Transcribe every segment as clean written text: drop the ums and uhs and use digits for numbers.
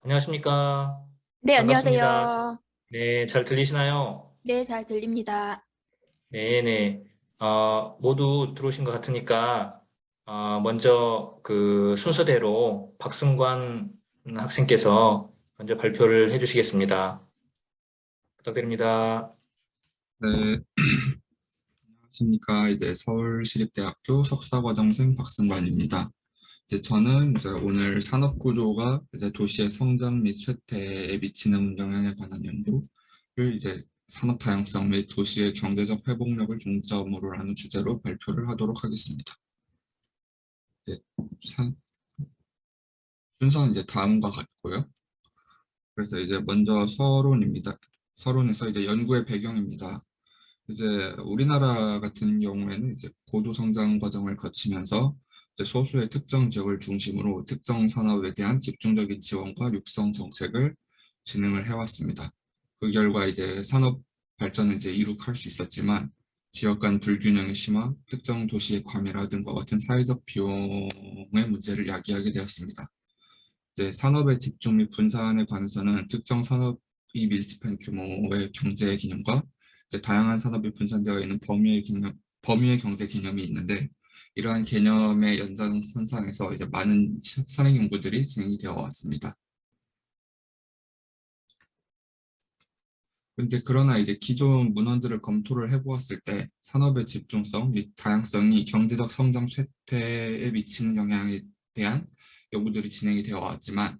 안녕하십니까. 네, 반갑습니다. 안녕하세요. 네, 잘 들리시나요? 네, 잘 들립니다. 네네. 모두 들어오신 것 같으니까, 먼저 그 순서대로 박승관 학생께서 먼저 발표를 해주시겠습니다. 부탁드립니다. 네, 안녕하십니까. 이제 서울시립대학교 석사과정생 박승관입니다. 이제 저는 이제 오늘 산업구조가 이제 도시의 성장 및 쇠퇴에 미치는 영향에 관한 연구를 이제 산업 다양성 및 도시의 경제적 회복력을 중점으로 하는 주제로 발표를 하도록 하겠습니다. 네, 산- 순서는 이제 다음과 같고요. 그래서 이제 먼저 서론입니다. 서론에서 이제 연구의 배경입니다. 이제 우리나라 같은 경우에는 이제 고도 성장 과정을 거치면서 이제 소수의 특정 지역을 중심으로 특정 산업에 대한 집중적인 지원과 육성 정책을 진행을 해왔습니다. 그 결과 이제 산업 발전을 이제 이룩할 수 있었지만 지역 간 불균형의 심화, 특정 도시의 과밀화 등과 같은 사회적 비용의 문제를 야기하게 되었습니다. 이제 산업의 집중 및 분산에 관해서는 특정 산업이 밀집한 규모의 경제 개념과 이제 다양한 산업이 분산되어 있는 범위의 경제 개념이 있는데 이러한 개념의 연장선상에서 이제 많은 선행 연구들이 진행이 되어 왔습니다. 근데 그러나 이제 기존 문헌들을 검토를 해보았을 때 산업의 집중성 및 다양성이 경제적 성장 쇠퇴에 미치는 영향에 대한 연구들이 진행이 되어 왔지만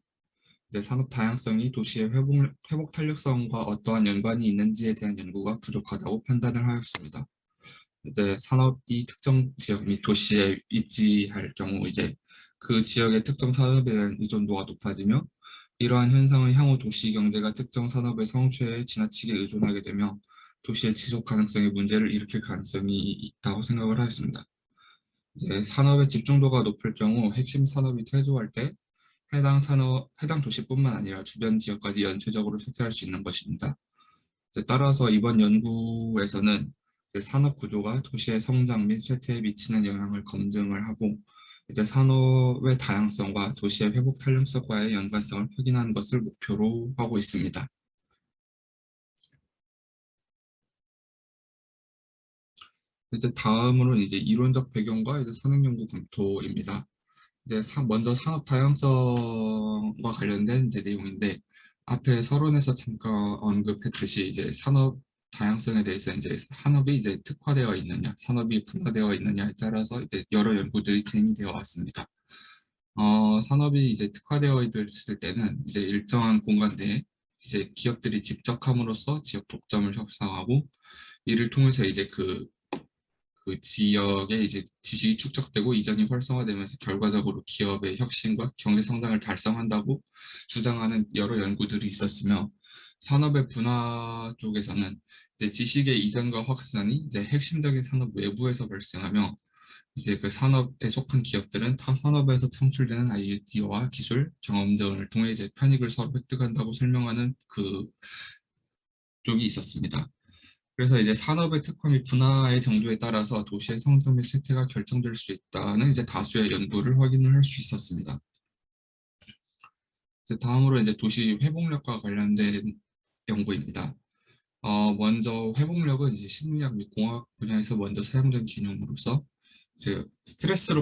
이제 산업 다양성이 도시의 회복 탄력성과 어떠한 연관이 있는지에 대한 연구가 부족하다고 판단을 하였습니다. 이제 산업이 특정 지역 및 도시에 입지할 경우 이제 그 지역의 특정 산업에 대한 의존도가 높아지며 이러한 현상은 향후 도시 경제가 특정 산업의 성취에 지나치게 의존하게 되며 도시의 지속 가능성에 문제를 일으킬 가능성이 있다고 생각을 하였습니다. 이제 산업의 집중도가 높을 경우 핵심 산업이 퇴조할 때 해당 도시뿐만 아니라 주변 지역까지 연쇄적으로 쇠퇴할 수 있는 것입니다. 따라서 이번 연구에서는 산업 구조가 도시의 성장 및 쇠퇴에 미치는 영향을 검증을 하고 이제 산업의 다양성과 도시의 회복 탄력성과의 연관성을 확인하는 것을 목표로 하고 있습니다. 이제 다음으로는 이제 이론적 배경과 이제 선행 연구 검토입니다. 이제 먼저 산업 다양성과 관련된 이제 내용인데 앞에 서론에서 잠깐 언급했듯이 이제 산업 다양성에 대해서 이제 산업이 이제 특화되어 있느냐, 산업이 분화되어 있느냐에 따라서 이제 여러 연구들이 진행이 되어 왔습니다. 산업이 이제 특화되어 있을 때는 이제 일정한 공간 내에 이제 기업들이 직접 함으로써 지역 독점을 형성하고 이를 통해서 이제 그 지역에 이제 지식이 축적되고 이전이 활성화되면서 결과적으로 기업의 혁신과 경제 성장을 달성한다고 주장하는 여러 연구들이 있었으며 산업의 분화 쪽에서는 이제 지식의 이전과 확산이 이제 핵심적인 산업 외부에서 발생하며 이제 그 산업에 속한 기업들은 타 산업에서 창출되는 아이디어와 기술, 경험 등을 통해 이제 편익을 서로 획득한다고 설명하는 그 쪽이 있었습니다. 그래서 이제 산업의 특화 및 분화의 정도에 따라서 도시의 성장 및 쇠퇴가 결정될 수 있다는 이제 다수의 연구를 확인을 할 수 있었습니다. 이제 다음으로 이제 도시 회복력과 관련된 연구입니다. 먼저 회복력은 이제 심리학 및 공학 분야에서 먼저 사용된 개념으로서 이제 스트레스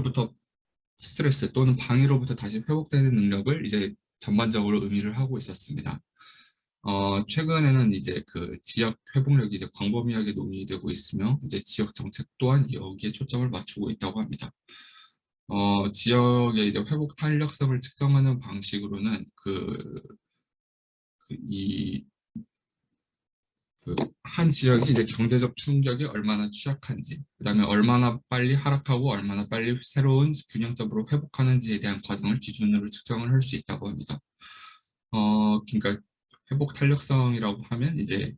또는 방해로부터 다시 회복되는 능력을 이제 전반적으로 의미를 하고 있었습니다. 최근에는 이제 그 지역 회복력이 이제 광범위하게 논의되고 있으며 이제 지역 정책 또한 여기에 초점을 맞추고 있다고 합니다. 지역의 이제 회복 탄력성을 측정하는 방식으로는 한 지역이 이제 경제적 충격이 얼마나 취약한지, 그다음에 얼마나 빨리 하락하고 얼마나 빨리 새로운 균형적으로 회복하는지에 대한 과정을 기준으로 측정을 할 수 있다고 합니다. 그러니까 회복 탄력성이라고 하면 이제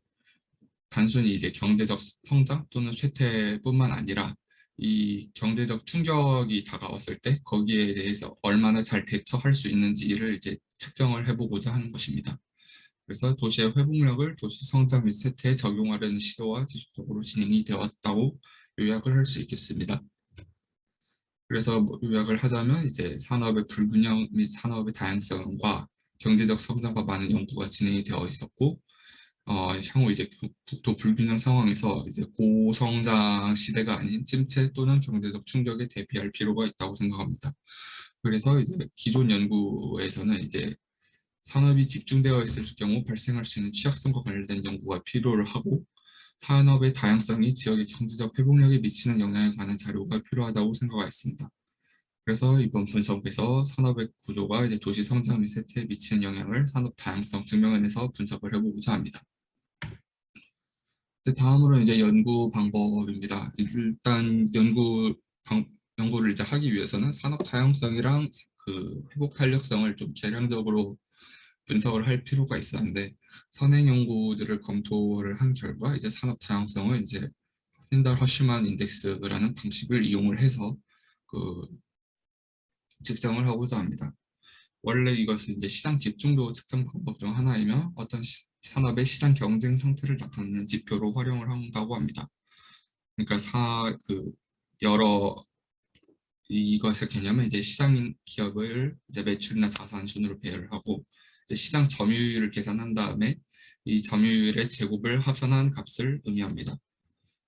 단순히 이제 경제적 성장 또는 쇠퇴뿐만 아니라 이 경제적 충격이 다가왔을 때 거기에 대해서 얼마나 잘 대처할 수 있는지를 이제 측정을 해보고자 하는 것입니다. 그래서 도시의 회복력을 도시 성장 및 쇠퇴에 적용하려는 시도와 지속적으로 진행이 되었다고 요약을 할 수 있겠습니다. 그래서 요약을 하자면 이제 산업의 불균형 및 산업의 다양성과 경제적 성장과 많은 연구가 진행이 되어 있었고, 향후 이제 국토 불균형 상황에서 이제 고성장 시대가 아닌 침체 또는 경제적 충격에 대비할 필요가 있다고 생각합니다. 그래서 이제 기존 연구에서는 이제 산업이 집중되어 있을 경우 발생할 수 있는 취약성과 관련된 연구가 필요를 하고, 산업의 다양성이 지역의 경제적 회복력에 미치는 영향에 관한 자료가 필요하다고 생각하였습니다. 그래서 이번 분석에서 산업의 구조가 이제 도시 성장 및 세태에 미치는 영향을 산업 다양성 증명원에서 분석을 해보고자 합니다. 이제 다음으로 이제 연구 방법입니다. 일단 연구를 이제 하기 위해서는 산업 다양성이랑 그 회복 탄력성을 좀 계량적으로 분석을 할 필요가 있었는데, 선행 연구들을 검토를 한 결과 이제 산업 다양성을 이제 핀달 허슈만 인덱스라는 방식을 이용을 해서 그 측정을 하고자 합니다. 원래 이것은 이제 시장 집중도 측정 방법 중 하나이며 어떤 산업의 시장 경쟁 상태를 나타내는 지표로 활용을 한다고 합니다. 그러니까 여러 이것의 개념은 이제 시장 기업을 이제 매출이나 자산 순으로 배열을 하고, 이제 시장 점유율을 계산한 다음에 이 점유율의 제곱을 합산한 값을 의미합니다.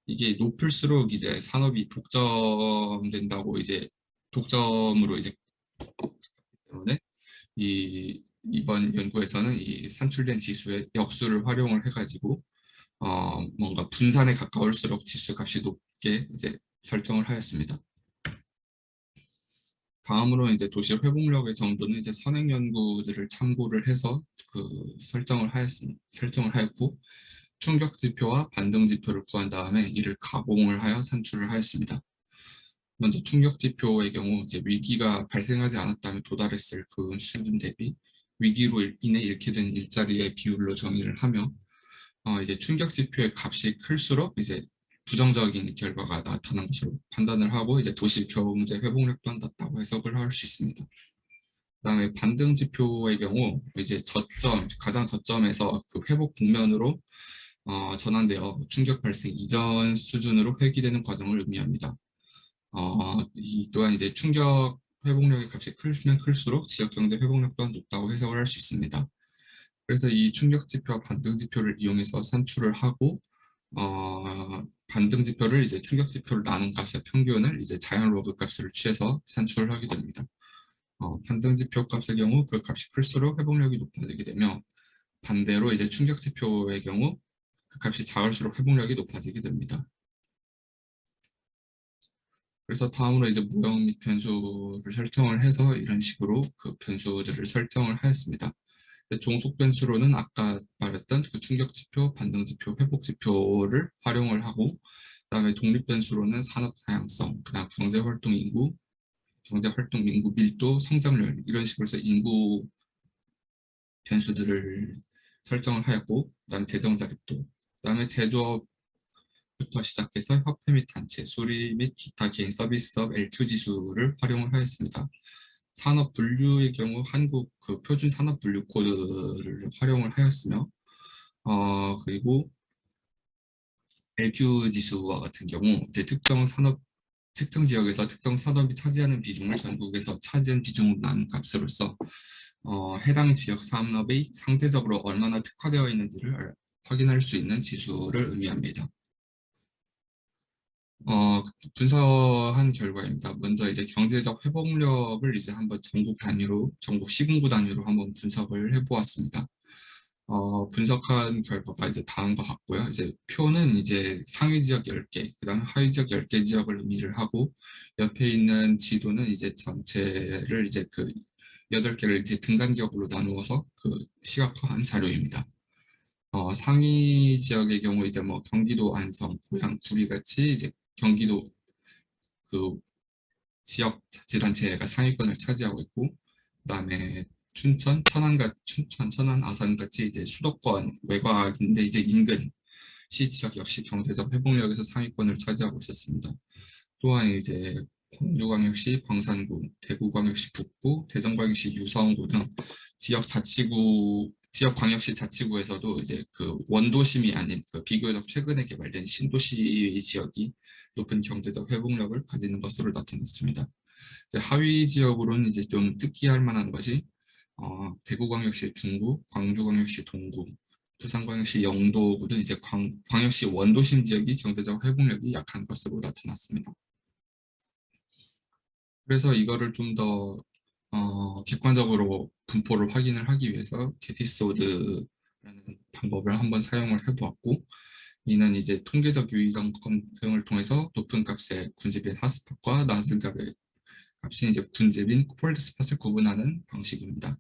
이게 높을수록 이제 산업이 독점된다고 이제 독점으로 이제 때문에 이번 연구에서는 이 산출된 지수의 역수를 활용을 해가지고 뭔가 분산에 가까울수록 지수 값이 높게 이제 설정을 하였습니다. 다음으로 이제 도시 회복력의 정도는 이제 선행 연구들을 참고를 해서 설정을 하였고, 충격 지표와 반등 지표를 구한 다음에 이를 가공을 하여 산출을 하였습니다. 먼저 충격 지표의 경우 이제 위기가 발생하지 않았다면 도달했을 그 수준 대비 위기로 인해 잃게 된 일자리의 비율로 정의를 하며, 이제 충격 지표의 값이 클수록 이제 부정적인 결과가 나타난 것으로 판단을 하고 이제 도시 경제 회복력도 낮다고 해석을 할 수 있습니다. 그다음에 반등 지표의 경우 이제 가장 저점에서 그 회복 국면으로 전환되어 충격 발생 이전 수준으로 회귀되는 과정을 의미합니다. 이 또한 이제 충격 회복력의 값이 크면 클수록 지역 경제 회복력 또한 높다고 해석을 할 수 있습니다. 그래서 이 충격 지표와 반등 지표를 이용해서 산출을 하고, 반등 지표를 이제 충격 지표를 나눈 값의 평균을 이제 자연 로그 값을 취해서 산출을 하게 됩니다. 반등 지표 값의 경우 그 값이 클수록 회복력이 높아지게 되며, 반대로 이제 충격 지표의 경우 그 값이 작을수록 회복력이 높아지게 됩니다. 그래서 다음으로 이제 모형 및 변수를 설정을 해서 이런 식으로 그 변수들을 설정을 하였습니다. 종속 변수로는 아까 말했던 그 충격 지표, 반등 지표, 회복 지표를 활용을 하고, 그다음에 독립 변수로는 산업 다양성, 그다음 경제 활동 인구 밀도, 성장률 이런 식으로 해서 인구 변수들을 설정을 하였고, 그다음 재정 자립도, 그다음에 제조업부터 시작해서 협회 및 단체, 수리 및 기타 개인 서비스업 LQ 지수를 활용을 하였습니다. 산업 분류의 경우 한국 그 표준 산업 분류 코드를 활용을 하였으며, 그리고 LQ 지수와 같은 경우 이제 특정 지역에서 특정 산업이 차지하는 비중을 전국에서 차지한 비중으로 나눈 값으로서 해당 지역 산업이 상대적으로 얼마나 특화되어 있는지를 확인할 수 있는 지수를 의미합니다. 분석한 결과입니다. 먼저 이제 경제적 회복력을 이제 한번 전국 시군구 단위로 한번 분석을 해보았습니다. 분석한 결과가 이제 다음과 같고요. 이제 표는 이제 상위 지역 10개, 그 다음에 하위 지역 10개 지역을 의미를 하고, 옆에 있는 지도는 이제 전체를 이제 그 8개를 이제 등간기업으로 나누어서 그 시각화한 자료입니다. 상위 지역의 경우 이제 뭐 경기도 안성, 고양, 구리같이 이제 경기도 그 지역 자치단체가 상위권을 차지하고 있고, 그다음에 춘천, 천안, 아산 같이 이제 수도권 외곽인데 이제 인근 시 지역 역시 경제적 회복력에서 상위권을 차지하고 있었습니다. 또한 이제 광주광역시 광산구, 대구광역시 북구, 대전광역시 유성구 등 지역 광역시 자치구에서도 이제 그 원도심이 아닌 그 비교적 최근에 개발된 신도시 지역이 높은 경제적 회복력을 가지는 것으로 나타났습니다. 이제 하위 지역으로는 이제 좀 특기할 만한 것이 대구광역시 중구, 광주광역시 동구, 부산광역시 영도 등 이제 광역시 원도심 지역이 경제적 회복력이 약한 것으로 나타났습니다. 그래서 이거를 좀 더 객관적으로 분포를 확인을 하기 위해서 게티소드라는 방법을 한번 사용을 해보았고, 이는 이제 통계적 유의점 검증을 통해서 높은 값의 군집인 핫스팟과 낮은 값의 값인 이제 군집인 콜드 스팟을 구분하는 방식입니다.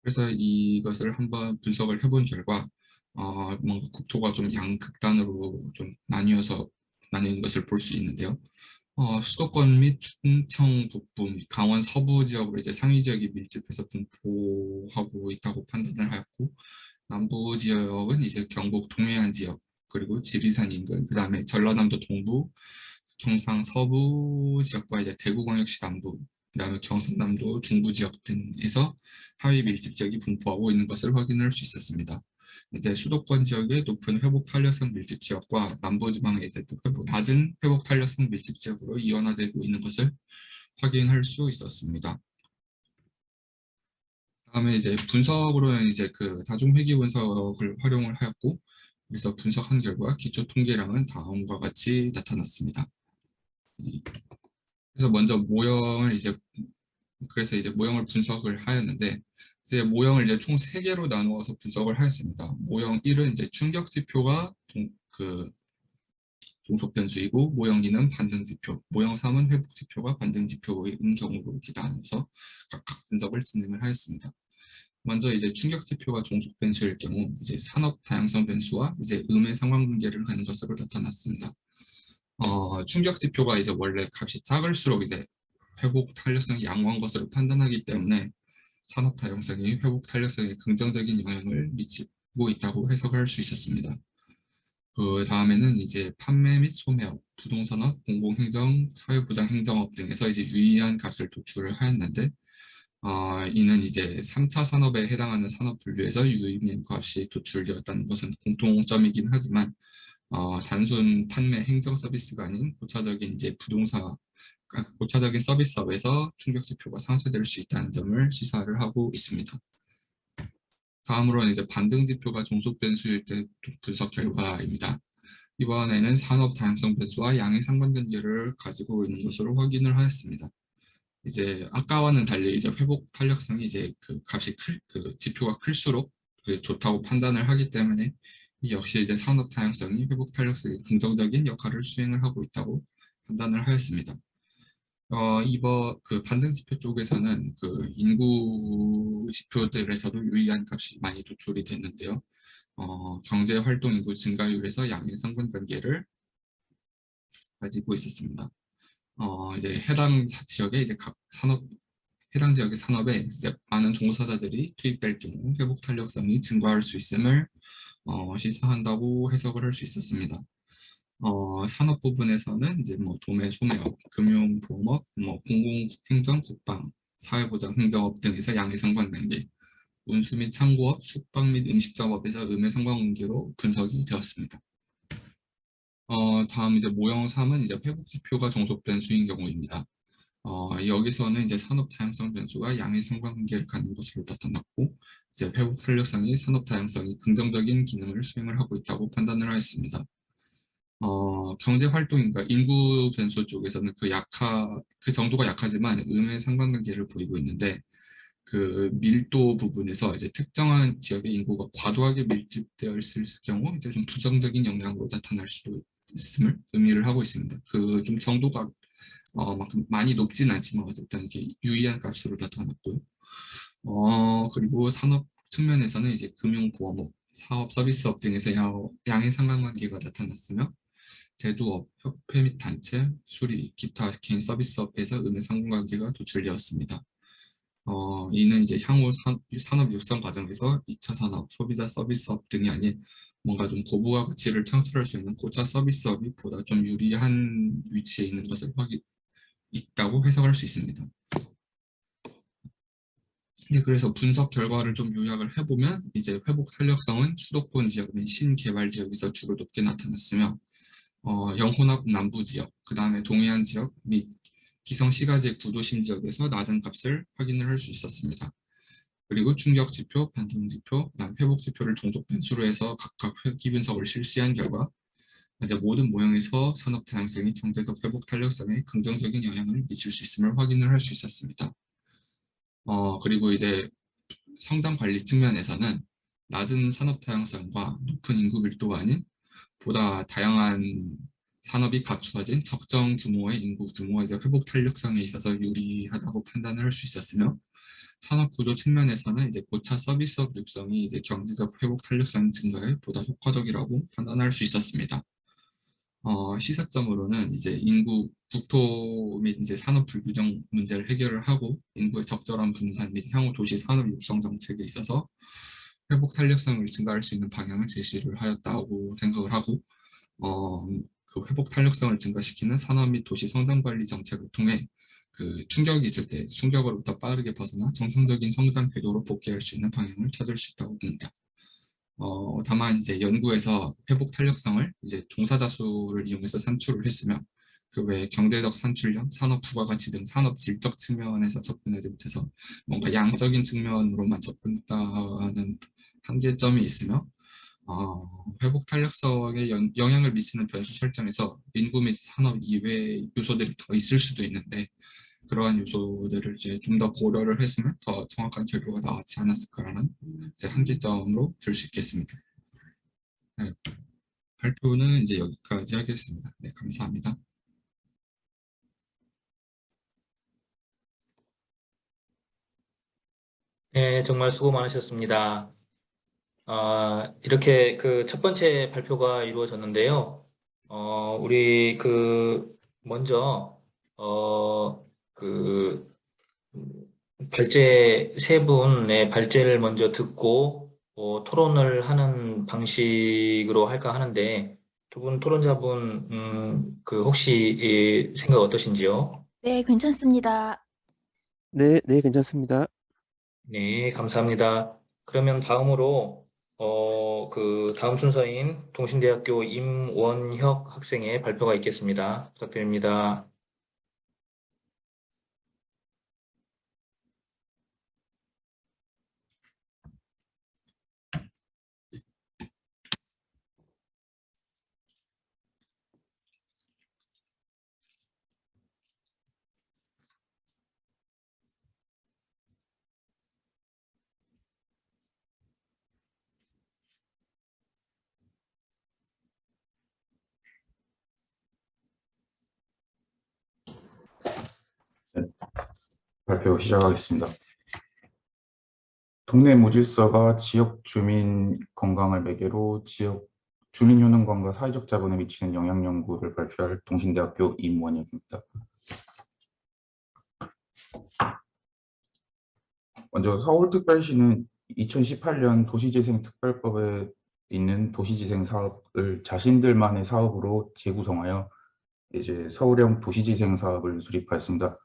그래서 이것을 한번 분석을 해본 결과 뭔가 국토가 좀 양극단으로 좀 나뉘는 것을 볼 수 있는데요. 수도권 및 충청 북부, 강원 서부 지역으로 이제 상위 지역이 밀집해서 분포하고 있다고 판단을 하였고, 남부 지역은 이제 경북 동해안 지역, 그리고 지리산 인근, 그 다음에 전라남도 동부, 경상 서부 지역과 이제 대구광역시 남부, 그 다음에 경상남도 중부 지역 등에서 하위 밀집 지역이 분포하고 있는 것을 확인할 수 있었습니다. 이제 수도권 지역의 높은 회복 탄력성 밀집 지역과 남부지방의 이제 낮은 회복 탄력성 밀집 지역으로 이원화되고 있는 것을 확인할 수 있었습니다. 다음에 이제 분석으로는 이제 그 다중회귀 분석을 활용을 하였고, 그래서 분석한 결과 기초 통계량은 다음과 같이 나타났습니다. 그래서 먼저 그래서 이제 모형을 분석을 하였는데, 이제 모형을 이제 총 3개로 나누어서 분석을 하였습니다. 모형 1은 이제 충격 지표가 종속 변수이고, 모형 2는 반등 지표, 모형 3은 회복 지표가 반등 지표인 경우로 이렇게 나눠서 각각 분석을 진행을 하였습니다. 먼저 이제 충격 지표가 종속 변수일 경우 이제 산업 다양성 변수와 이제 음의 상관관계를 가는 것으로 나타났습니다. 충격 지표가 이제 원래 값이 작을수록 이제 회복 탄력성이 양호한 것으로 판단하기 때문에 산업 다양성이 회복 탄력성에 긍정적인 영향을 미치고 있다고 해석할 수 있었습니다. 그 다음에는 이제 판매 및 소매업, 부동산업, 공공행정, 사회보장행정업 등에서 이제 유의한 값을 도출을 하였는데, 이는 이제 3차 산업에 해당하는 산업 분류에서 유의미한 값이 도출되었다는 것은 공통점이긴 하지만, 단순 판매 행정 서비스가 아닌 고차적인 고차적인 서비스업에서 충격 지표가 상쇄될 수 있다는 점을 시사를 하고 있습니다. 다음으로는 이제 반등 지표가 종속 변수일 때 분석 결과입니다. 이번에는 산업 다양성 변수와 양의 상관관계를 가지고 있는 것으로 확인을 하였습니다. 이제 아까와는 달리 이제 회복 탄력성이 이제 그 지표가 클수록 좋다고 판단을 하기 때문에 이 역시 이제 산업 다양성이 회복 탄력성에 긍정적인 역할을 수행을 하고 있다고 판단을 하였습니다. 이번 그 반등 지표 쪽에서는 그 인구 지표들에서도 유의한 값이 많이 도출이 됐는데요. 경제 활동 인구 증가율에서 양의 상관관계를 가지고 있었습니다. 이제 해당 지역의 이제 해당 지역의 산업에 이제 많은 종사자들이 투입될 경우 회복 탄력성이 증가할 수 있음을 시사한다고 해석을 할 수 있었습니다. 산업 부분에서는 이제 뭐 도매, 소매업, 금융, 보험업, 뭐 공공행정, 국방, 사회보장, 행정업 등에서 양의 상관관계, 운수 및 창고업, 숙박 및 음식점업에서 음의 상관관계로 분석이 되었습니다. 다음 이제 모형 3은 이제 회복 지표가 종속 변수인 경우입니다. 여기서는 이제 산업 다양성 변수가 양의 상관관계를 갖는 것으로 나타났고, 이제 회복 탄력성이 산업 다양성이 긍정적인 기능을 수행을 하고 있다고 판단을 하였습니다. 경제 활동인가 인구 변수 쪽에서는 그 정도가 약하지만 음의 상관관계를 보이고 있는데, 그 밀도 부분에서 이제 특정한 지역의 인구가 과도하게 밀집되어 있을 경우 이제 좀 부정적인 영향으로 나타날 수도 있음을 의미를 하고 있습니다. 그 좀 정도가 막 많이 높진 않지만 어쨌든 이렇게 유의한 값으로 나타났고요. 그리고 산업 측면에서는 이제 금융보험업, 사업 서비스업 등에서 양의 상관관계가 나타났으며, 제조업, 협회 및 단체, 수리, 기타 개인 서비스업에서 음의 상관관계가 도출되었습니다. 이는 이제 향후 산업 육성 과정에서 2차 산업, 소비자 서비스업 등이 아닌 뭔가 좀 고부가 가치를 창출할 수 있는 고차 서비스업이 보다 좀 유리한 위치에 있는 것을 있다고 해석할 수 있습니다. 네, 그래서 분석 결과를 좀 요약을 해보면 이제 회복 탄력성은 수도권 지역 및 신개발 지역에서 주로 높게 나타났으며, 영혼합 남부 지역, 그 다음에 동해안 지역 및 기성 시가지 구도심 지역에서 낮은 값을 확인을 할 수 있었습니다. 그리고 충격 지표, 반등 지표, 그다음 회복 지표를 종속 변수로 해서 각각 회귀 분석을 실시한 결과 이제 모든 모형에서 산업 다양성이 경제적 회복 탄력성에 긍정적인 영향을 미칠 수 있음을 확인을 할 수 있었습니다. 그리고 이제 성장 관리 측면에서는 낮은 산업 다양성과 높은 인구 밀도가 아닌 보다 다양한 산업이 갖추어진 적정 규모의 인구 규모가 이제 회복 탄력성에 있어서 유리하다고 판단을 할 수 있었으며, 산업 구조 측면에서는 이제 고차 서비스업 육성이 이제 경제적 회복 탄력성 증가에 보다 효과적이라고 판단할 수 있었습니다. 시사점으로는 이제 인구, 국토 및 이제 산업 불균형 문제를 해결을 하고 인구의 적절한 분산 및 향후 도시 산업 육성 정책에 있어서 회복 탄력성을 증가할 수 있는 방향을 제시를 하였다고 생각을 하고, 그 회복 탄력성을 증가시키는 산업 및 도시 성장 관리 정책을 통해 그 충격이 있을 때 충격으로부터 빠르게 벗어나 정상적인 성장 궤도로 복귀할 수 있는 방향을 찾을 수 있다고 봅니다. 다만 이제 연구에서 회복 탄력성을 이제 종사자 수를 이용해서 산출을 했으며, 그 외에 경제적 산출량, 산업 부가가치 등 산업 질적 측면에서 접근하지 못해서 뭔가 양적인 측면으로만 접근했다는 한계점이 있으며, 회복 탄력성에 영향을 미치는 변수 설정에서 인구 및 산업 이외의 요소들이 더 있을 수도 있는데, 그러한 요소들을 이제 좀 더 고려를 했으면 더 정확한 결과가 나왔지 않았을까라는 이제 한계점으로 들 수 있겠습니다. 네, 발표는 이제 여기까지 하겠습니다. 네, 감사합니다. 네, 정말 수고 많으셨습니다. 이렇게 그 첫 번째 발표가 이루어졌는데요. 우리 먼저, 그, 세 분의 발제를 먼저 듣고, 토론을 하는 방식으로 할까 하는데, 두 분 토론자분, 혹시 생각 어떠신지요? 네, 괜찮습니다. 네, 네, 괜찮습니다. 네, 감사합니다. 그러면 다음으로, 다음 순서인 동신대학교 임원혁 학생의 발표가 있겠습니다. 부탁드립니다. 네, 발표 시작하겠습니다. 동네 무질서가 지역 주민 건강을 매개로 지역 주민 효능감과 사회적 자본에 미치는 영향 연구를 발표할 동신대학교 임원혁입니다. 먼저 서울특별시는 2018년 도시재생특별법에 있는 도시재생 사업을 자신들만의 사업으로 재구성하여 이제 서울형 도시재생 사업을 수립하였습니다.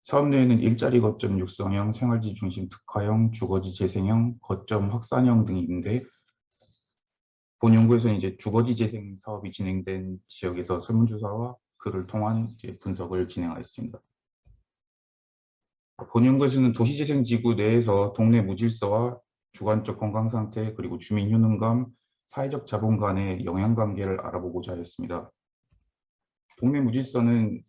사업 내에는 일자리 거점 육성형, 생활지 중심 특화형, 주거지 재생형, 거점 확산형 등이 있는데, 본 연구에서는 이제 주거지 재생 사업이 진행된 지역에서 설문조사와 그를 통한 이제 분석을 진행하였습니다. 본 연구에서는 도시재생지구 내에서 동네 무질서와 주관적 건강 상태, 그리고 주민 효능감, 사회적 자본 간의 영향관계를 알아보고자 하였습니다. 동네 무질서는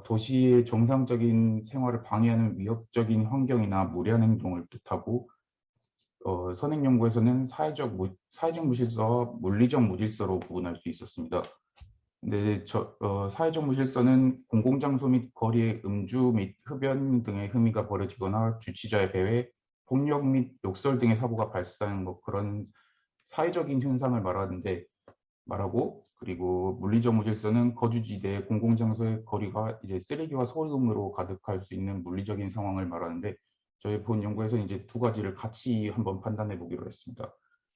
도시의 정상적인 생활을 방해하는 위협적인 환경이나 무리한 행동을 뜻하고, 선행연구에서는 사회적 무질서와 물리적 무질서로 구분할 수 있었습니다. 근데 사회적 무질서는 공공장소 및 거리의 음주 및 흡연 등의 흠의가 벌어지거나 주치자의 배회, 폭력 및 욕설 등의 사고가 발생하는 그런 사회적인 현상을 말하고, 그리고 물리적 무질서는 거주지대 공공장소의 거리가 이제 쓰레기와 소음으로 가득할 수 있는 물리적인 상황을 말하는데, 저희 본 연구에서 이제 두 가지를 같이 한번 판단해 보기로 했습니다.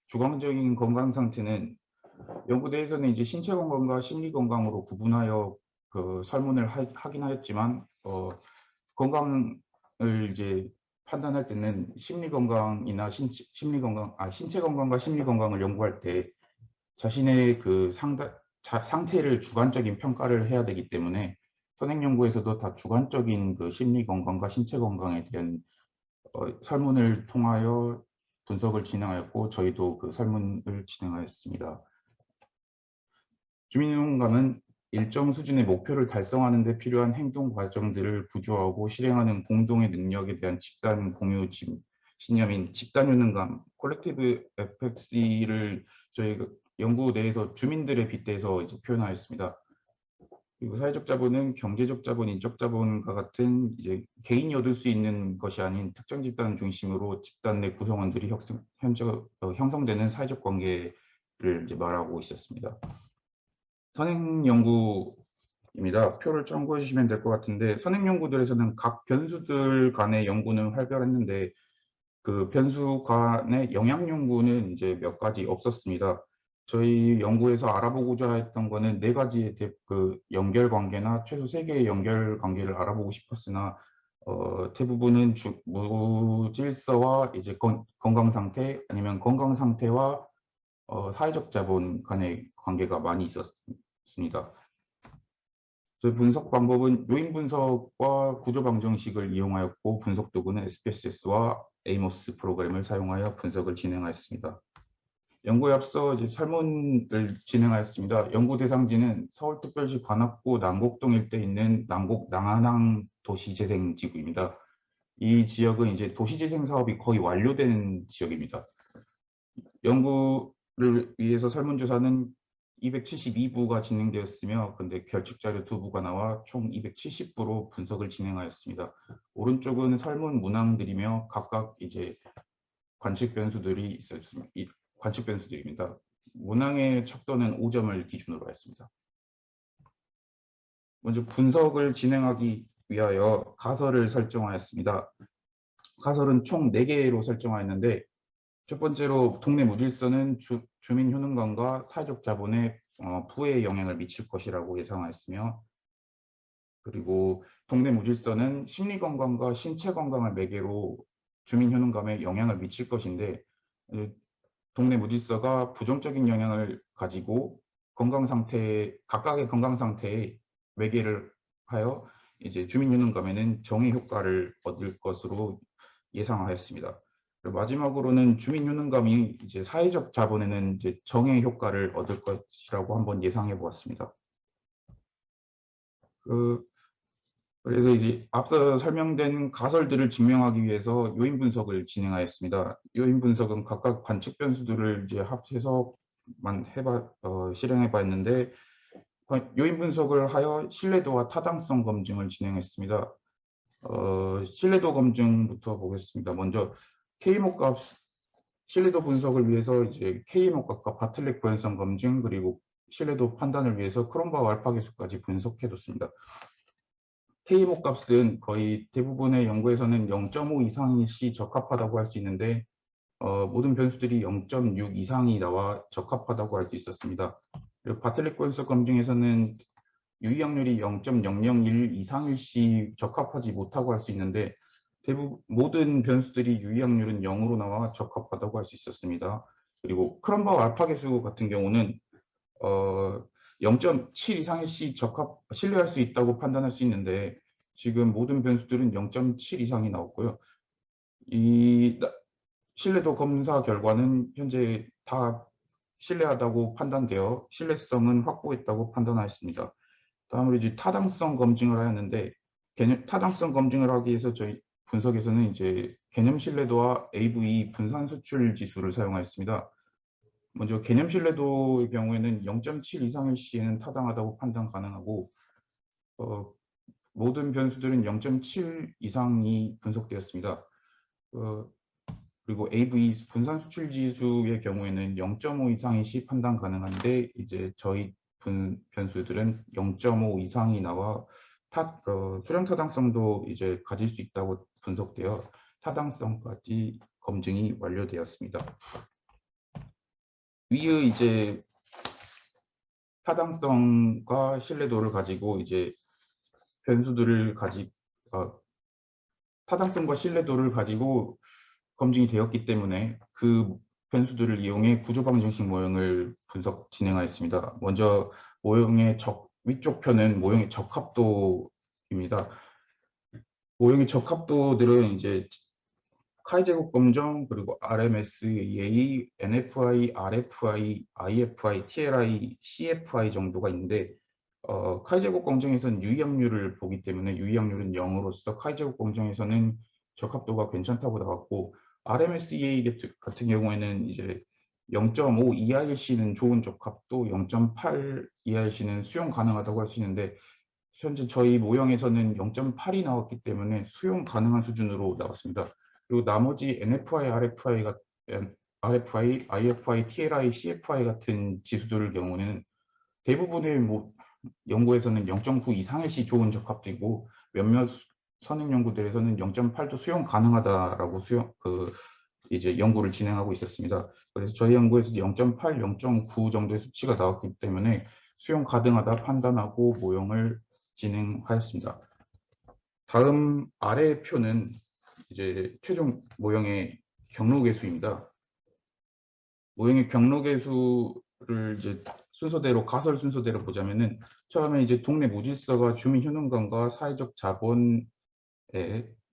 주관적인 건강 상태는 연구대에서는 이제 신체 건강과 심리 건강으로 구분하여 그 설문을 하긴 하였지만, 건강을 이제 판단할 때는 신체 건강과 심리 건강을 연구할 때 자신의 그 상태를 주관적인 평가를 해야 되기 때문에, 선행연구에서도 다 주관적인 그 심리 건강과 신체 건강에 대한 설문을 통하여 분석을 진행하였고 저희도 그 설문을 진행하였습니다. 주민연금감은 일정 수준의 목표를 달성하는 데 필요한 행동 과정들을 구조하고 실행하는 공동의 능력에 대한 집단 공유 신념인 집단 효능감, 콜렉티브 에펙시를 저희 연구 내에서 주민들에 빗대서 이제 표현하였습니다. 그리고 사회적 자본은 경제적 자본, 인적 자본과 같은 이제 개인이 얻을 수 있는 것이 아닌 특정 집단 중심으로 집단 내 구성원들이 형성되는 사회적 관계를 이제 말하고 있었습니다. 선행연구입니다. 표를 참고해 주시면 될 것 같은데 선행연구들에서는 각 변수들 간의 연구는 활발했는데 그 변수 간의 영향 연구는 이제 몇 가지 없었습니다. 저희 연구에서 알아보고자 했던 거는 4가지의 그 연결 관계나 최소 3개의 연결 관계를 알아보고 싶었으나 대부분은 무질서와 이제 건강 상태 아니면 건강 상태와 사회적 자본 간의 관계가 많이 있었습니다. 저희 분석 방법은 요인 분석과 구조 방정식을 이용하였고 분석 도구는 SPSS와 에이모스 프로그램을 사용하여 분석을 진행하였습니다. 연구에 앞서 이제 설문을 진행하였습니다. 연구 대상지는 서울특별시 관악구 남곡동 일대에 있는 남곡 낭안항 도시재생지구입니다. 이 지역은 이제 도시재생 사업이 거의 완료된 지역입니다. 연구를 위해서 설문조사는 272부가 진행되었으며 근데 결측자료 2부가 나와 총 270부로 분석을 진행하였습니다. 오른쪽은 설문 문항들이며 각각 이제 관측 변수들이 있었습니다. 관측 변수들입니다. 문항의 척도는 5점을 기준으로 했습니다. 먼저 분석을 진행하기 위하여 가설을 설정하였습니다. 가설은 총 4개로 설정하였는데 첫 번째로 동네 무질서는 주민 효능감과 사회적 자본에 부의 영향을 미칠 것이라고 예상하였으며 그리고 동네 무질서는 심리 건강과 신체 건강을 매개로 주민 효능감에 영향을 미칠 것인데 동네 무질서가 부정적인 영향을 가지고 각각의 건강 상태에 매개를 하여 이제 주민 효능감에는 정의 효과를 얻을 것으로 예상하였습니다. 그리고 마지막으로는 주민 효능감이 이제 사회적 자본에는 이제 정의 효과를 얻을 것이라고 한번 예상해 보았습니다. 그래서 이제 앞서 설명된 가설들을 증명하기 위해서 요인 분석을 진행하였습니다. 요인 분석은 각각 관측 변수들을 이제 합해서만 실행해 봤는데 요인 분석을 하여 신뢰도와 타당성 검증을 진행했습니다. 신뢰도 검증부터 보겠습니다. 먼저 K모 값 신뢰도 분석을 위해서 이제 K모 값과 바틀렉 보행성 검증 그리고 신뢰도 판단을 위해서 크롬바우 알파 계수까지 분석해 뒀습니다. K모 값은 거의 대부분의 연구에서는 0.5 이상일 시 적합하다고 할 수 있는데 모든 변수들이 0.6 이상이 나와 적합하다고 할 수 있었습니다. 그리고 바틀렉 보행성 검증에서는 유의확률이 0.001 이상일 시 적합하지 못하고 할 수 있는데 모든 변수들이 유의확률은 0으로 나와 적합하다고 할 수 있었습니다. 그리고 크롬바우 알파 계수 같은 경우는 0.7 이상일 시 신뢰할 수 있다고 판단할 수 있는데 지금 모든 변수들은 0.7 이상이 나왔고요. 이 신뢰도 검사 결과는 현재 다 신뢰하다고 판단되어 신뢰성은 확보했다고 판단하였습니다. 다음으로 이제 타당성 검증을 하였는데 타당성 검증을 하기 위해서 저희 분석에서는 이제 개념 신뢰도와 AV 분산 수출 지수를 사용하였습니다. 먼저 개념 신뢰도의 경우에는 0.7 이상일 시에는 타당하다고 판단 가능하고 모든 변수들은 0.7 이상이 분석되었습니다. 그리고 AV 분산 수출 지수의 경우에는 0.5 이상일 시 판단 가능한데 이제 저희 변수들은 0.5 이상이 나와 수량 타당성도 이제 가질 수 있다고 분석되어 타당성까지 검증이 완료되었습니다. 위의 이제 타당성과 신뢰도를 가지고 이제 변수들을 타당성과 신뢰도를 가지고 검증이 되었기 때문에 그 변수들을 이용해 구조방정식 모형을 진행하였습니다. 먼저 모형의 위쪽 편은 모형의 적합도입니다. 모형의 적합도들은 이제 카이 제곱 검정, 그리고 RMSEA, NFI, RFI, IFI, TLI, CFI 정도가 있는데 카이 제곱 검정에서는 유의확률을 보기 때문에 유의확률은 0으로서 카이 제곱 검정에서는 적합도가 괜찮다고 나왔고, RMSEA 같은 경우에는 이제 0.5 이하일 시는 좋은 적합도, 0.8 이하일 시는 수용 가능하다고 하시는데, 현재 저희 모형에서는 0.8이 나왔기 때문에 수용 가능한 수준으로 나왔습니다. 그리고 나머지 NFI, RFI, IFI, TLI, CFI 같은 지수들의 경우는 대부분의 연구에서는 0.9 이상일 시 좋은 적합도이고, 몇몇 선행 연구들에서는 0.8도 수용 가능하다라고 이제 연구를 진행하고 있었습니다. 그래서 저희 연구에서 0.8, 0.9 정도의 수치가 나왔기 때문에 수용 가능하다 판단하고 모형을 진행하였습니다. 다음 아래 표는 이제 최종 모형의 경로계수입니다. 모형의 경로계수를 이제 가설 순서대로 보자면은, 처음에 이제 동네 무질서가 주민 효능감과 사회적 자본에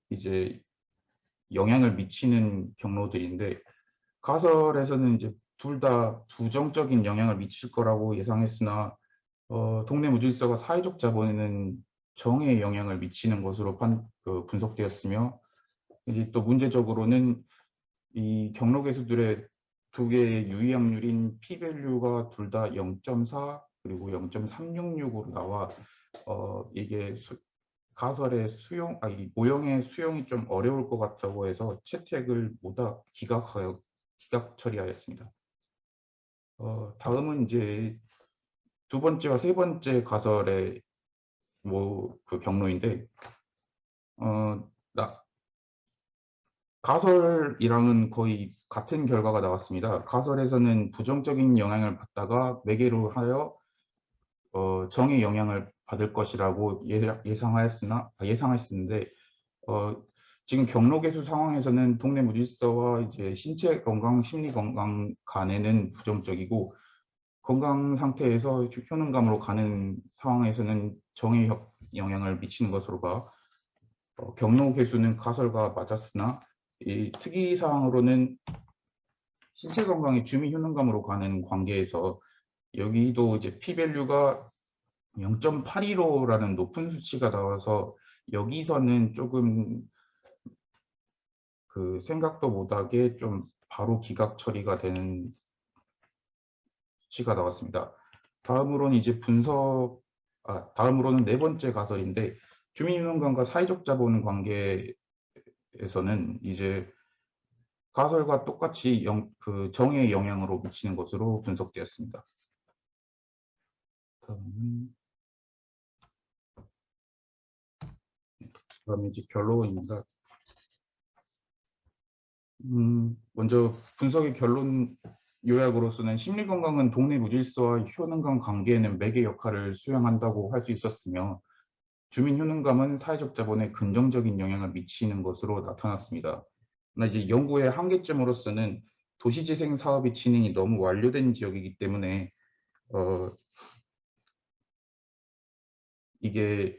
이제 영향을 미치는 경로들인데, 가설에서는 이제 둘 다 부정적인 영향을 미칠 거라고 예상했으나 동네 무질서가 사회적 자본에는 정의 영향을 미치는 것으로 분석되었으며, 이제 또 문제적으로는 이 경로계수들의 두 개의 유의확률인 p-밸류가 둘 다 0.4 그리고 0.366으로 나와 이게 이 모형의 수용이 좀 어려울 것 같다고 해서 채택을 모두 기각 처리하였습니다. 다음은 이제 두 번째와 세 번째 가설의 그 경로인데, 가설이랑은 거의 같은 결과가 나왔습니다. 가설에서는 부정적인 영향을 받다가 매개로 하여 정의 영향을 받을 것이라고 예상했었는데, 지금 경로계수 상황에서는 동네 무질서와 이제 신체 건강, 심리 건강 간에는 부정적이고, 건강 상태에서 효능감으로 가는 상황에서는 정의 영향을 미치는 것으로 봐. 경로계수는 가설과 맞았으나 이 특이 사항으로는 신체 건강이 주민 효능감으로 가는 관계에서 여기도 이제 p-밸류가 0.815라는 높은 수치가 나와서 여기서는 조금 그 생각도 못하게 좀 바로 기각 처리가 되는 수치가 나왔습니다. 다음으로는 네 번째 가설인데, 주민효능감과 사회적 자본 관계에서는 이제 가설과 똑같이 정의 영향으로 미치는 것으로 분석되었습니다. 다음에 이제 결론입니다. 먼저 분석의 결론 요약으로서는 심리 건강은 동네 무질서와 효능감 관계에는 매개 역할을 수행한다고 할 수 있었으며, 주민 효능감은 사회적 자본에 긍정적인 영향을 미치는 것으로 나타났습니다. 그러나 이제 연구의 한계점으로서는 도시재생 사업이 진행이 너무 완료된 지역이기 때문에 이게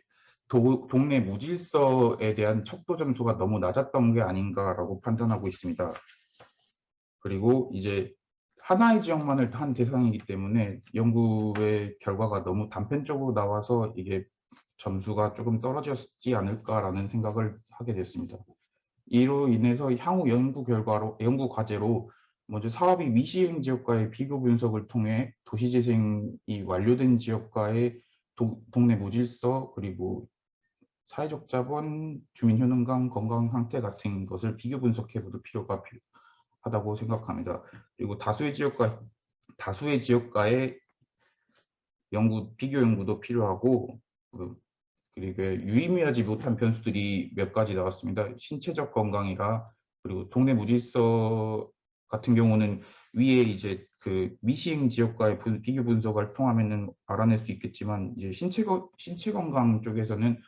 동네 무질서에 대한 척도 점수가 너무 낮았던 게 아닌가라고 판단하고 있습니다. 그리고 이제 하나의 지역만을 한 대상이기 때문에 연구의 결과가 너무 단편적으로 나와서 이게 점수가 조금 떨어졌지 않을까라는 생각을 하게 됐습니다. 이로 인해서 향후 연구 과제로 먼저 사업이 미시행 지역과의 비교 분석을 통해 도시재생이 완료된 지역과의 동네 무질서, 그리고 사회적 자본, 주민 효능감, 건강 상태 같은 것을 비교 분석해 볼 필요가 하다고 생각합니다. 그리고 다수의 지역과의 비교 연구도 필요하고, 그리고 유의미하지 못한 변수들이 몇 가지 나왔습니다. 신체적 건강이라, 그리고 동네 무질서 같은 경우는 위에 이제 그 미시행 지역과의 비교 분석을 통하면은 알아낼 수 있겠지만, 이제 신체 건강 쪽에서는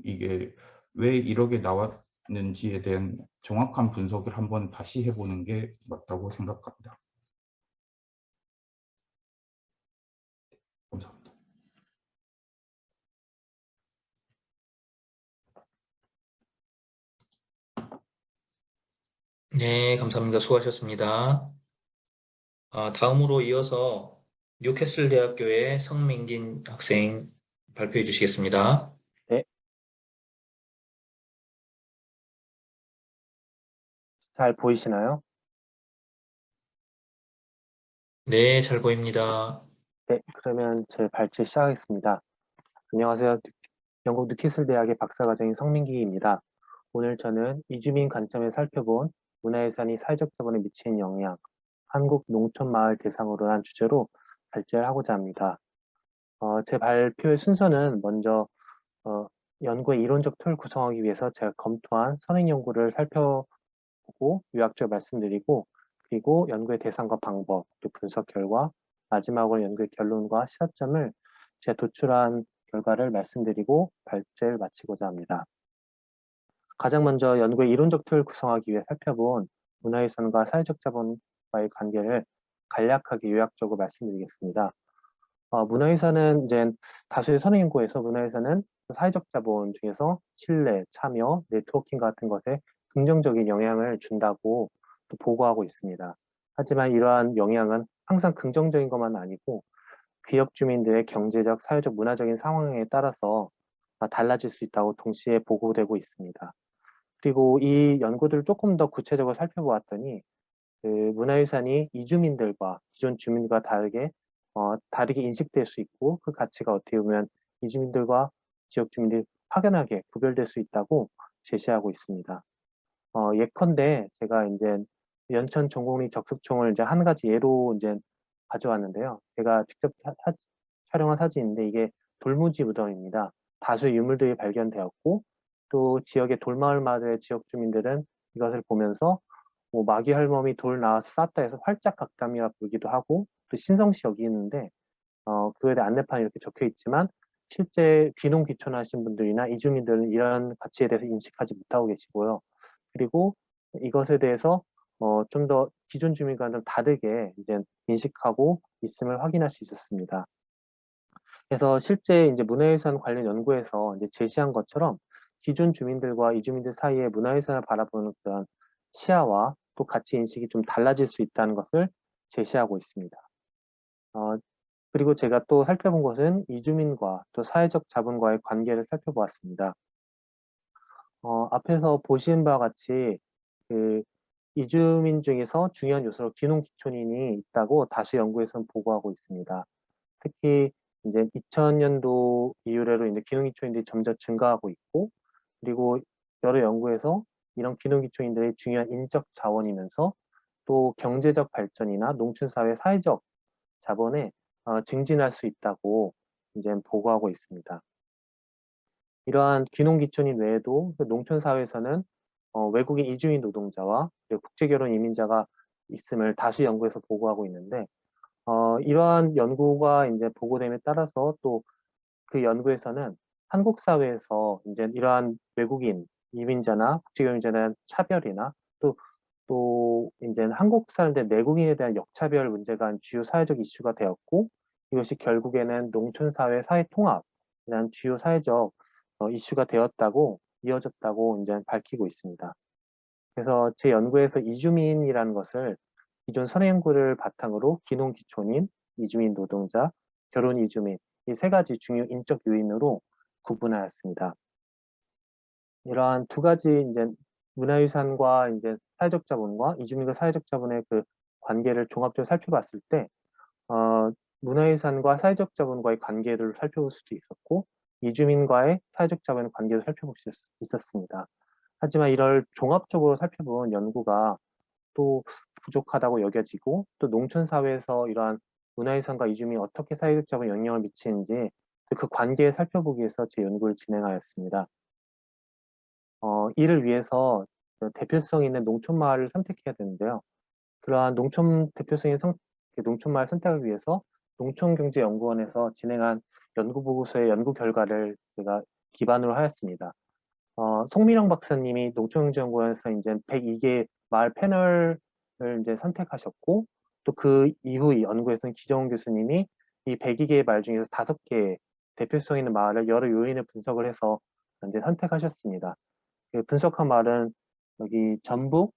이게 왜 이렇게 나왔는지에 대한 정확한 분석을 한번 다시 해보는 게 맞다고 생각합니다. 감사합니다. 네, 감사합니다. 수고하셨습니다. 다음으로 이어서 뉴캐슬 대학교의 성민긴 학생 발표해 주시겠습니다. 네, 잘 보이시나요? 네, 잘 보입니다. 네, 그러면 제 발제 시작하겠습니다. 안녕하세요. 영국 뉴캐슬 대학의 박사과정인 성민기입니다. 오늘 저는 이주민 관점에 살펴본 문화유산이 사회적 자본에 미치는 영향, 한국 농촌 마을 대상으로 한 주제로 발제를 하고자 합니다. 제 발표의 순서는 먼저 어, 연구의 이론적 틀을 구성하기 위해서 제가 검토한 선행 연구를 살펴보고 요약적으로 말씀드리고, 그리고 연구의 대상과 방법, 또 분석 결과, 마지막으로 연구의 결론과 시사점을 제가 도출한 결과를 말씀드리고 발제를 마치고자 합니다. 가장 먼저 연구의 이론적 틀을 구성하기 위해 살펴본 문화유산과 사회적 자본과의 관계를 간략하게 요약적으로 말씀드리겠습니다. 문화유산은 이제 다수의 선행 연구에서 문화유산은 사회적 자본 중에서 신뢰, 참여, 네트워킹 같은 것에 긍정적인 영향을 준다고 또 보고하고 있습니다. 하지만 이러한 영향은 항상 긍정적인 것만 아니고 지역 주민들의 경제적, 사회적, 문화적인 상황에 따라서 달라질 수 있다고 동시에 보고되고 있습니다. 그리고 이 연구들을 조금 더 구체적으로 살펴보았더니 그 문화유산이 이주민들과 기존 주민과 다르게 인식될 수 있고, 그 가치가 어떻게 보면 이주민들과 지역 주민들이 확연하게 구별될 수 있다고 제시하고 있습니다. 예컨대 제가 이제 연천 전공리 적습총을 이제 한 가지 예로 이제 가져왔는데요. 제가 직접 촬영한 사진인데 이게 돌무지 무덤입니다. 다수의 유물들이 발견되었고, 또 지역의 돌마을마을의 지역 주민들은 이것을 보면서 뭐 마귀 할멈이 돌 나와서 쌌다 해서 활짝 각담이라 부르기도 하고 또 신성시 여기는데, 그에 대한 안내판이 이렇게 적혀 있지만 실제 귀농 귀촌하신 분들이나 이주민들은 이런 가치에 대해서 인식하지 못하고 계시고요. 그리고 이것에 대해서 좀 더 기존 주민과는 좀 다르게 이제 인식하고 있음을 확인할 수 있었습니다. 그래서 실제 이제 문화유산 관련 연구에서 이제 제시한 것처럼 기존 주민들과 이주민들 사이에 문화유산을 바라보는 그런 시야와 또 가치 인식이 좀 달라질 수 있다는 것을 제시하고 있습니다. 그리고 제가 또 살펴본 것은 이주민과 또 사회적 자본과의 관계를 살펴보았습니다. 앞에서 보신 바와 같이 그 이주민 중에서 중요한 요소로 귀농귀촌인이 있다고 다수 연구에서는 보고하고 있습니다. 특히 이제 2000년도 이후로 이제 귀농귀촌인들이 점점 증가하고 있고, 그리고 여러 연구에서 이런 귀농귀촌인들이 중요한 인적 자원이면서 또 경제적 발전이나 농촌사회 사회적 자본에 증진할 수 있다고 이제 보고하고 있습니다. 이러한 귀농귀촌인 외에도 그 농촌사회에서는 외국인 이주민 노동자와 그리고 국제결혼 이민자가 있음을 다수 연구에서 보고하고 있는데, 이러한 연구가 이제 보고됨에 따라서 또 그 연구에서는 한국 사회에서 이제 이러한 외국인 이민자나 국제결혼 이민자에 대한 차별이나 또 이제 한국 사람들 내국인에 대한 역차별 문제가 주요 사회적 이슈가 되었고, 이것이 결국에는 농촌 사회 사회 통합이라는 주요 사회적 이슈가 되었다고 이어졌다고 이제 밝히고 있습니다. 그래서 제 연구에서 이주민이라는 것을 기존 선행 연구를 바탕으로 귀농귀촌인, 이주민 노동자, 결혼 이주민 이 세 가지 중요 인적 요인으로 구분하였습니다. 이러한 두 가지 이제 문화유산과 이제 사회적 자본과 이주민과 사회적 자본의 그 관계를 종합적으로 살펴봤을 때, 문화유산과 사회적 자본과의 관계를 살펴볼 수도 있었고, 이주민과의 사회적 자본의 관계를 살펴볼 수 있었습니다. 하지만 이를 종합적으로 살펴본 연구가 또 부족하다고 여겨지고, 또 농촌 사회에서 이러한 문화유산과 이주민이 어떻게 사회적 자본에 영향을 미치는지 그 관계를 살펴보기 위해서 제 연구를 진행하였습니다. 이를 위해서 대표성 있는 농촌 마을을 선택해야 되는데요. 그러한 대표성 있는 농촌 마을 선택을 위해서 농촌경제연구원에서 진행한 연구 보고서의 연구 결과를 제가 기반으로 하였습니다. 송민영 박사님이 농촌경제연구원에서 이제 102개 마을 패널을 이제 선택하셨고, 또 그 이후 연구에서는 기정훈 교수님이 이 102개의 마을 중에서 5개 대표성 있는 마을을 여러 요인을 분석을 해서 이제 선택하셨습니다. 그 분석한 마을은 여기 전북,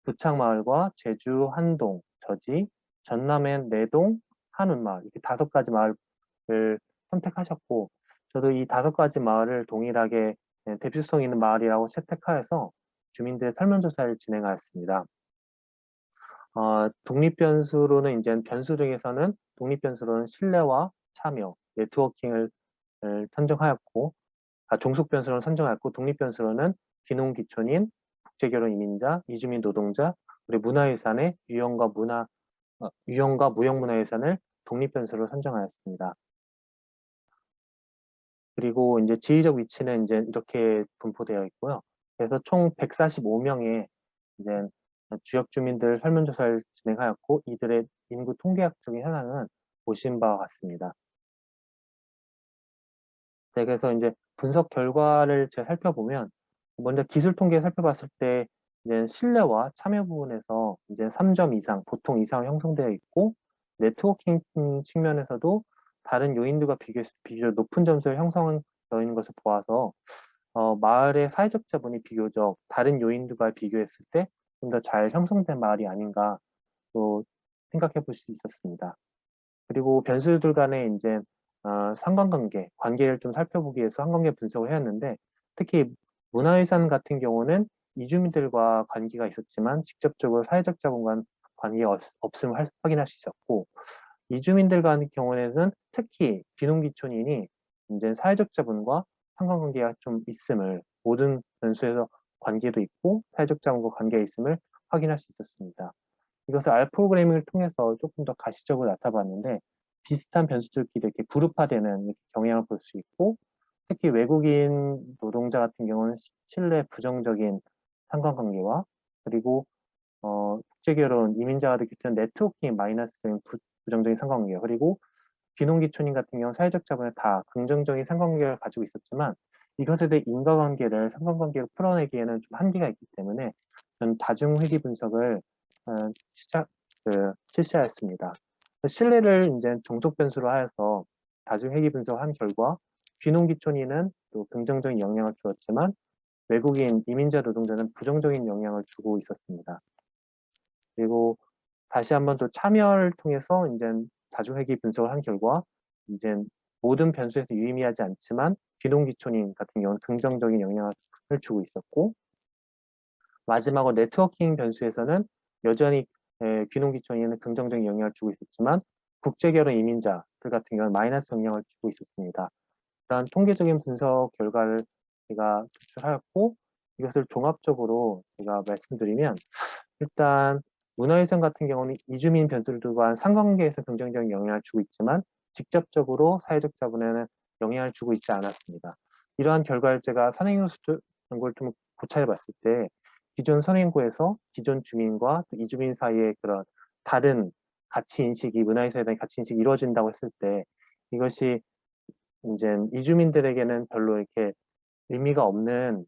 부창마을과 제주 한동, 저지, 전남엔 내동, 한운마을 이렇게 5가지 마을을 선택하셨고 저도 이 5가지 마을을 동일하게 대표성 있는 마을이라고 채택하여서 주민들의 설문조사를 진행하였습니다. 독립변수로는 이제 변수 중에서는 독립변수로는 신뢰와 참여, 네트워킹을 선정하였고 종속변수로는 선정하였고 독립변수로는 귀농귀촌인, 국제결혼 이민자, 이주민 노동자, 그리고 문화유산의 유형과 무형문화유산을 독립변수로 선정하였습니다. 그리고 이제 지리적 위치는 이제 이렇게 분포되어 있고요. 그래서 총 145명의 이제 지역 주민들 설문조사를 진행하였고 이들의 인구 통계학적인 현황은 보신 바와 같습니다. 네, 그래서 이제 분석 결과를 제가 살펴보면 먼저 기술 통계 살펴봤을 때 이제 신뢰와 참여 부분에서 이제 3점 이상, 보통 이상 형성되어 있고 네트워킹 측면에서도 다른 요인들과 비교했을 때 비교적 높은 점수를 형성되어 있는 것을 보아서 마을의 사회적 자본이 비교적 다른 요인들과 비교했을 때 좀 더 잘 형성된 마을이 아닌가 또 생각해 볼 수 있었습니다. 그리고 변수들 간의 이제 상관관계, 관계를 좀 살펴보기 위해서 상관관계 분석을 해왔는데 특히 문화유산 같은 경우는 이주민들과 관계가 있었지만 직접적으로 사회적 자본과 관계가 없음을 확인할 수 있었고 이주민들 같은 경우에는 특히 귀농귀촌인이 이제 사회적 자본과 상관관계가 좀 있음을 모든 변수에서 관계도 있고 사회적 자본과 관계가 있음을 확인할 수 있었습니다. 이것을 R 프로그래밍을 통해서 조금 더 가시적으로 나타봤는데 비슷한 변수들끼리 이렇게 그룹화되는 경향을 볼 수 있고 특히 외국인 노동자 같은 경우는 신뢰 부정적인 상관관계와 그리고 국제결혼 이민자가 됐기 때문에 네트워킹 마이너스인 부정적인 상관관계 그리고 귀농귀촌인 같은 경우 사회적 자본에 다 긍정적인 상관관계를 가지고 있었지만 이것에 대해 인과관계를 상관관계로 풀어내기에는 좀 한계가 있기 때문에 저는 다중회귀 분석을 실시하였습니다. 신뢰를 이제 종속 변수로 하여서 다중회귀 분석한 결과 귀농귀촌인은 또 긍정적인 영향을 주었지만 외국인 이민자 노동자는 부정적인 영향을 주고 있었습니다. 그리고 다시 한번 또 참여를 통해서 이제 다중회귀 분석을 한 결과 이제 모든 변수에서 유의미하지 않지만 귀농귀촌인 같은 경우는 긍정적인 영향을 주고 있었고 마지막으로 네트워킹 변수에서는 여전히 귀농귀촌인은 긍정적인 영향을 주고 있었지만 국제결혼 이민자들 같은 경우는 마이너스 영향을 주고 있었습니다. 이러한 통계적인 분석 결과를 제가 도출하였고 이것을 종합적으로 제가 말씀드리면 일단 문화유산 같은 경우는 이주민 변수들과 상관관계에서 긍정적인 영향을 주고 있지만 직접적으로 사회적 자본에는 영향을 주고 있지 않았습니다. 이러한 결과를 제가 선행요소 연구를 좀 고찰해 봤을 때 기존 선행구에서 기존 주민과 이주민 사이의 그런 다른 가치 인식이 문화유산에 대한 가치 인식이 이루어진다고 했을 때 이것이 이제 이주민들에게는 별로 이렇게 의미가 없는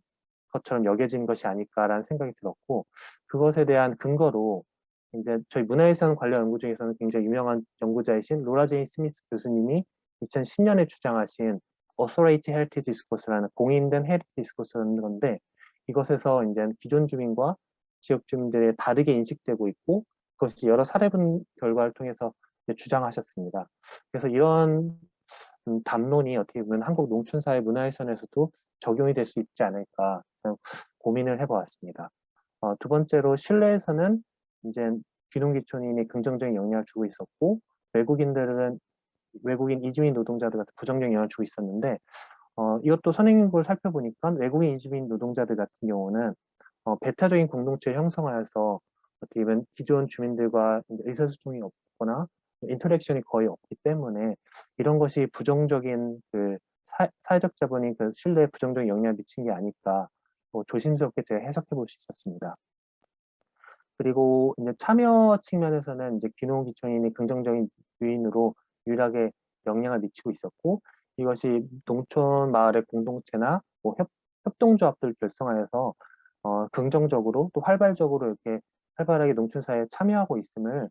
것처럼 여겨진 것이 아닐까라는 생각이 들었고 그것에 대한 근거로 이제 저희 문화유산 관련 연구 중에서는 굉장히 유명한 연구자이신 로라 제인 스미스 교수님이 2010년에 주장하신 Authority Heritage Discourse라는 공인된 헤리티지 디스코스라는 건데 이것에서 이제 기존 주민과 지역 주민들이 다르게 인식되고 있고 그것이 여러 사례분 결과를 통해서 주장하셨습니다. 그래서 이런 담론이 어떻게 보면 한국 농촌사회 문화유산에서도 적용이 될 수 있지 않을까 고민을 해보았습니다. 두 번째로 신뢰에서는 이제 귀농귀촌인이 긍정적인 영향을 주고 있었고 외국인 이주민 노동자들 같은 부정적인 영향을 주고 있었는데 이것도 선행연구를 살펴보니까 외국인 이주민 노동자들 같은 경우는 배타적인 공동체를 형성하여서 어떻게 보면 기존 주민들과 의사소통이 없거나 인터랙션이 거의 없기 때문에 이런 것이 부정적인 그 사회적 자본이 그 신뢰에 부정적인 영향을 미친 게 아닐까 조심스럽게 제가 해석해 볼 수 있었습니다. 그리고 이제 참여 측면에서는 이제 귀농귀촌인이 긍정적인 요인으로 유일하게 영향을 미치고 있었고 이것이 농촌 마을의 공동체나 뭐 협동조합들을 결성하여서 긍정적으로 또 활발적으로 이렇게 활발하게 농촌 사회에 참여하고 있음을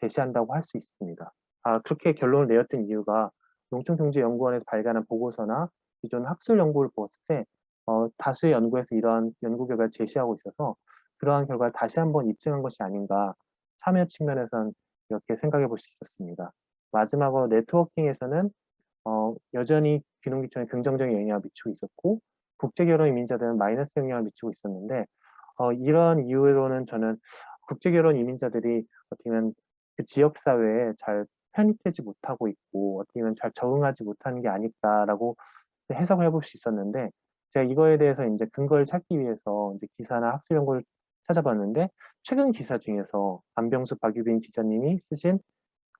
제시한다고 할 수 있습니다. 그렇게 결론을 내렸던 이유가 농촌경제연구원에서 발간한 보고서나 기존 학술 연구를 보았을 때 다수의 연구에서 이러한 연구 결과를 제시하고 있어서 그러한 결과를 다시 한번 입증한 것이 아닌가 참여 측면에선 이렇게 생각해 볼 수 있었습니다. 마지막으로 네트워킹에서는 여전히 귀농귀촌에 긍정적인 영향을 미치고 있었고 국제결혼 이민자들은 마이너스 영향을 미치고 있었는데 이런 이유로는 저는 국제결혼 이민자들이 어떻게 보면 그 지역사회에 잘 편입되지 못하고 있고 어떻게 보면 잘 적응하지 못하는 게 아닐까라고 해석을 해볼 수 있었는데 제가 이거에 대해서 이제 근거를 찾기 위해서 이제 기사나 학술 연구를 찾아봤는데 최근 기사 중에서 안병수 박유빈 기자님이 쓰신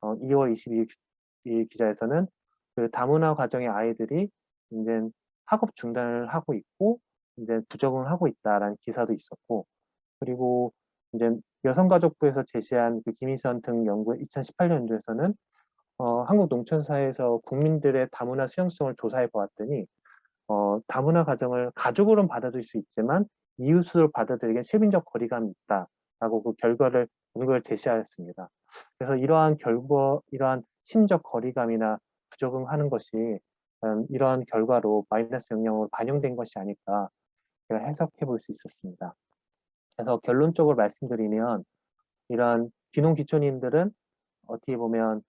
2월 22일 기자에서는 그 다문화 가정의 아이들이 이제 학업 중단을 하고 있고 이제 부적응을 하고 있다라는 기사도 있었고 그리고 이제 여성가족부에서 제시한 그 김희선 등 연구 2018년도에서는 한국 농촌사회에서 국민들의 다문화 수용성을 조사해 보았더니 다문화 가정을 가족으로는 받아들일 수 있지만 이웃으로 받아들이기엔 실민적 거리감이 있다라고 그 연구를 제시하였습니다. 그래서 이러한 심적 거리감이나 부적응하는 것이 이러한 결과로 마이너스 영향으로 반영된 것이 아닐까 제가 해석해 볼 수 있었습니다. 그래서 결론적으로 말씀드리면 이러한 귀농귀촌인들은 어떻게 보면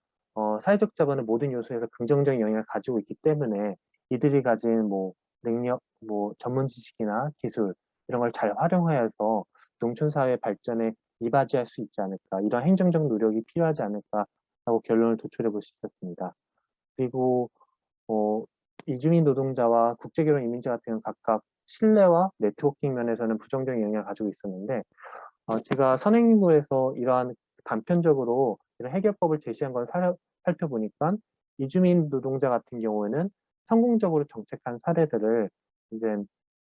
사회적 자본의 모든 요소에서 긍정적인 영향을 가지고 있기 때문에 이들이 가진 뭐 능력, 뭐 전문 지식이나 기술 이런 걸 잘 활용하여서 농촌 사회 발전에 이바지할 수 있지 않을까 이런 행정적 노력이 필요하지 않을까라고 결론을 도출해 볼 수 있었습니다. 그리고 이주민 노동자와 국제결혼 이민자 같은 경우는 각각 신뢰와 네트워킹 면에서는 부정적인 영향을 가지고 있었는데 제가 선행연구에서 이러한 단편적으로 이런 해결법을 제시한 걸 살펴보니까 이주민 노동자 같은 경우에는 성공적으로 정책한 사례들을 이제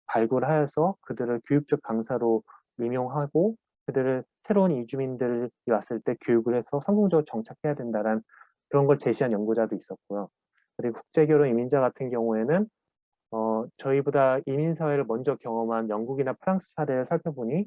발굴하여서 그들을 교육적 강사로 임용하고 그들을 새로운 이주민들이 왔을 때 교육을 해서 성공적으로 정착해야 된다는 그런 걸 제시한 연구자도 있었고요. 그리고 국제결혼 이민자 같은 경우에는 저희보다 이민사회를 먼저 경험한 영국이나 프랑스 사례를 살펴보니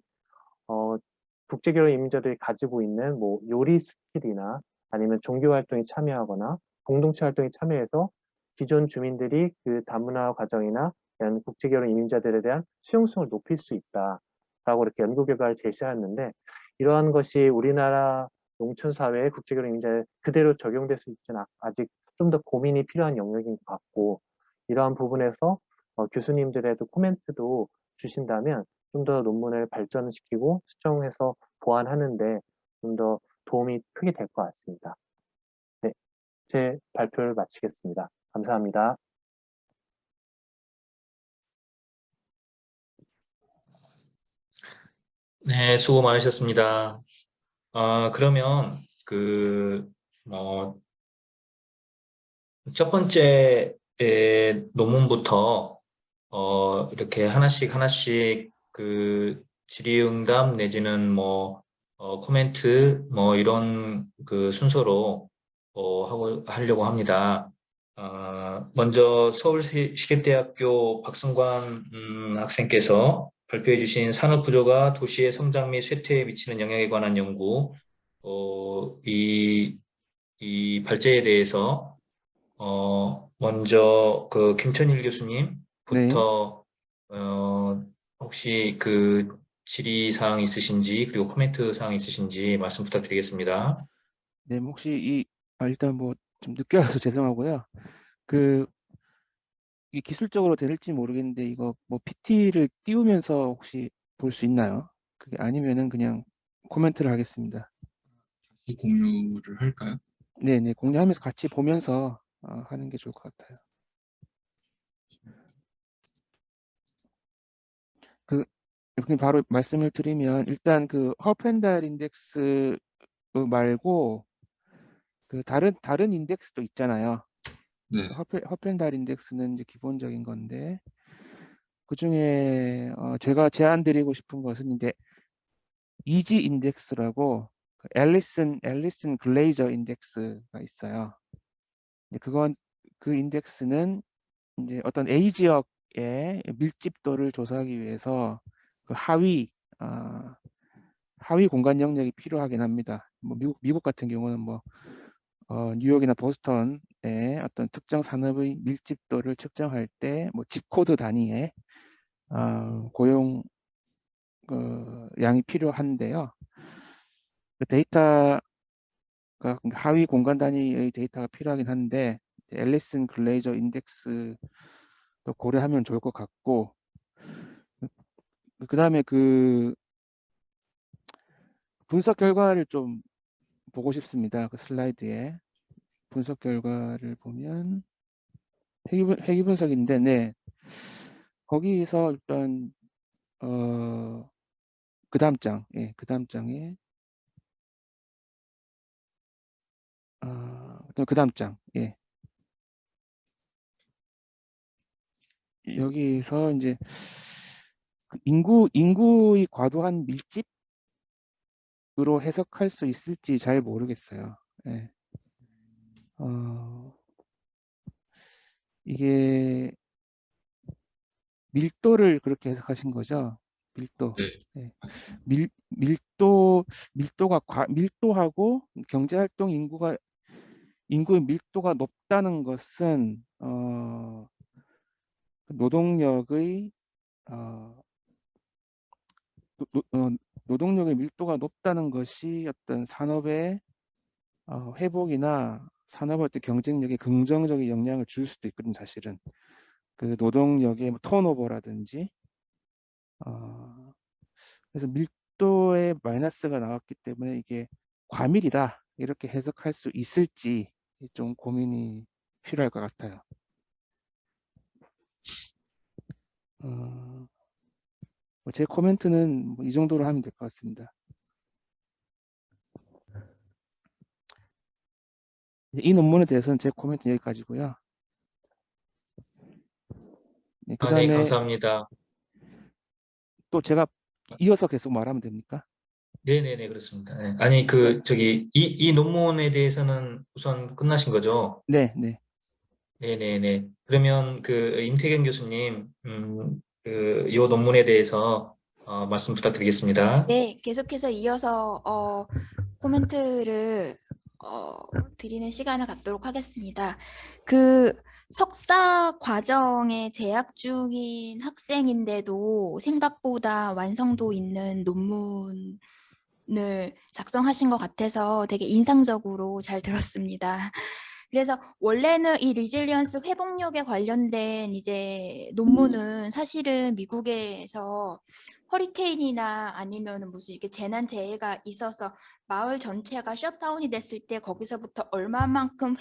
국제결혼 이민자들이 가지고 있는 뭐 요리 스킬이나 아니면 종교 활동에 참여하거나 공동체 활동에 참여해서 기존 주민들이 그 다문화 가정이나 이런 국제결혼 이민자들에 대한 수용성을 높일 수 있다라고 이렇게 연구 결과를 제시하였는데 이러한 것이 우리나라 농촌 사회에 국제결혼 이민자에 그대로 적용될 수 있지는 아직 좀 더 고민이 필요한 영역인 것 같고 이러한 부분에서 교수님들에도 코멘트도 주신다면 좀 더 논문을 발전시키고 수정해서 보완하는데 좀 더 도움이 크게 될 것 같습니다. 네, 제 발표를 마치겠습니다. 감사합니다. 네, 수고 많으셨습니다. 그러면 첫 번째 논문부터 이렇게 하나씩 그 질의응답 내지는 뭐 코멘트 뭐 이런 그 순서로 하려고 합니다. 먼저 서울시립대학교 박승관 학생께서 발표해 주신 산업구조가 도시의 성장 및 쇠퇴에 미치는 영향에 관한 연구 이 발제에 대해서 먼저 그 김천일 네. 교수님부터 혹시 그 질의 사항 있으신지 그리고 코멘트 사항 있으신지 말씀 부탁드리겠습니다. 네, 혹시 일단 뭐 좀 늦게 와서 죄송하고요. 이 기술적으로 될지 모르겠는데 이거 뭐 PT를 띄우면서 혹시 볼 수 있나요? 그게 아니면은 그냥 코멘트를 하겠습니다. 이 공유를 할까요? 네, 공유하면서 같이 보면서 하는 게 좋을 것 같아요. 그냥 바로 말씀을 드리면 일단 그 허프앤달 인덱스 말고 그 다른 인덱스도 있잖아요. 네, 허프앤달 인덱스는 이제 기본적인 건데 그 중에 제가 제안드리고 싶은 것은 이제 이지 인덱스라고 그 앨리슨 글레이저 인덱스가 있어요. 그 인덱스는 이제 어떤 A 지역의 밀집도를 조사하기 위해서 그 하위 공간 영역이 필요하긴 합니다. 뭐 미국 같은 경우는 뭐 뉴욕이나 보스턴의 어떤 특정 산업의 밀집도를 측정할 때 뭐 집코드 단위의 고용 양이 필요한데요. 그 데이터가 하위 공간 단위의 데이터가 필요하긴 한데 앨리슨 글레이저 인덱스도 고려하면 좋을 것 같고, 그 다음에 그 분석 결과를 좀 보고 싶습니다. 그 슬라이드에 분석 결과를 보면 회귀 분석인데, 네, 거기서 일단 그 다음 장, 예, 그 다음 장에 그 다음 장, 예, 여기서 이제 인구의 과도한 밀집으로 해석할 수 있을지 잘 모르겠어요. 예. 이게 밀도를 그렇게 해석하신 거죠? 밀도. 네, 예. 맞습니다. 밀도하고 경제활동 인구의 밀도가 높다는 것은 노동력의 노동력의 밀도가 높다는 것이 어떤 산업의 회복이나 산업의 어떤 경쟁력에 긍정적인 영향을 줄 수도 있거든요. 사실은 그 노동력의 뭐 턴오버라든지 그래서 밀도에 마이너스가 나왔기 때문에 이게 과밀이다 이렇게 해석할 수 있을지 좀 고민이 필요할 것 같아요. 제 코멘트는 이 정도로 하면 될 것 같습니다. 이 논문에 대해서는 제 코멘트 여기까지고요. 네, 네, 그다음에 감사합니다. 또 제가 이어서 계속 말하면 됩니까? 네네네, 그렇습니다. 네. 아니, 이 논문에 대해서는 우선 끝나신 거죠? 네, 네. 네네네. 그러면 임태경 교수님, 이 논문에 대해서 말씀 부탁드리겠습니다. 네, 계속해서 이어서 코멘트를 드리는 시간을 갖도록 하겠습니다. 그 석사 과정에 재학 중인 학생인데도 생각보다 완성도 있는 논문을 작성하신 것 같아서 되게 인상적으로 잘 들었습니다. 그래서 원래는 이 리질리언스 회복력에 관련된 이제 논문은 사실은 미국에서 허리케인이나 아니면 무슨 이렇게 재난 재해가 있어서 마을 전체가 셧다운이 됐을 때 거기서부터 얼마만큼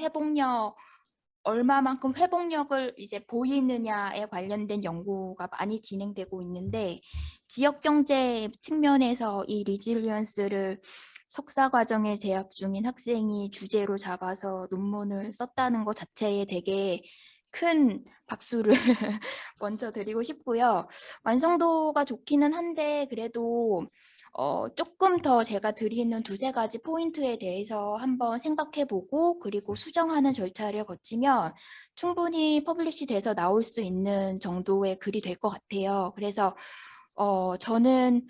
회복력을 이제 보이느냐에 관련된 연구가 많이 진행되고 있는데 지역 경제 측면에서 이 리질리언스를 석사 과정에 재학 중인 학생이 주제로 잡아서 논문을 썼다는 것 자체에 되게 큰 박수를 먼저 드리고 싶고요. 완성도가 좋기는 한데 그래도 조금 더 제가 드리는 두세 가지 포인트에 대해서 한번 생각해보고 그리고 수정하는 절차를 거치면 충분히 퍼블리시 돼서 나올 수 있는 정도의 글이 될 것 같아요. 그래서 저는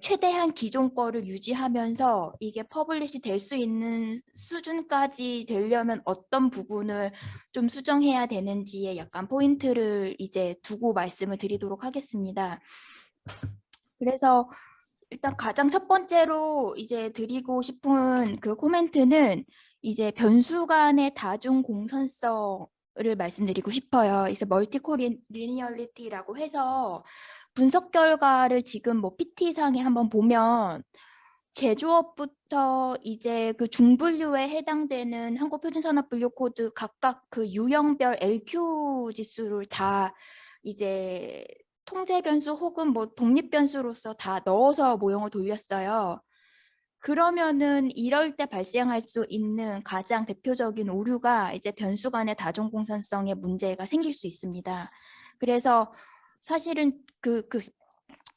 최대한 기존 거를 유지하면서 이게 퍼블리시 될 수 있는 수준까지 되려면 어떤 부분을 좀 수정해야 되는지에 약간 포인트를 이제 두고 말씀을 드리도록 하겠습니다. 그래서 일단 가장 첫 번째로 이제 드리고 싶은 그 코멘트는 이제 변수 간의 다중 공선성을 말씀드리고 싶어요. 이제 멀티코리니얼리티라고 해서 분석 결과를 지금 뭐 PT상에 한번 보면 제조업부터 이제 그 중분류에 해당되는 한국표준산업분류 코드 각각 그 유형별 LQ 지수를 다 이제 통제 변수 혹은 뭐 독립 변수로서 다 넣어서 모형을 돌렸어요. 그러면은 이럴 때 발생할 수 있는 가장 대표적인 오류가 이제 변수 간의 다중 공선성에 문제가 생길 수 있습니다. 그래서 사실은 그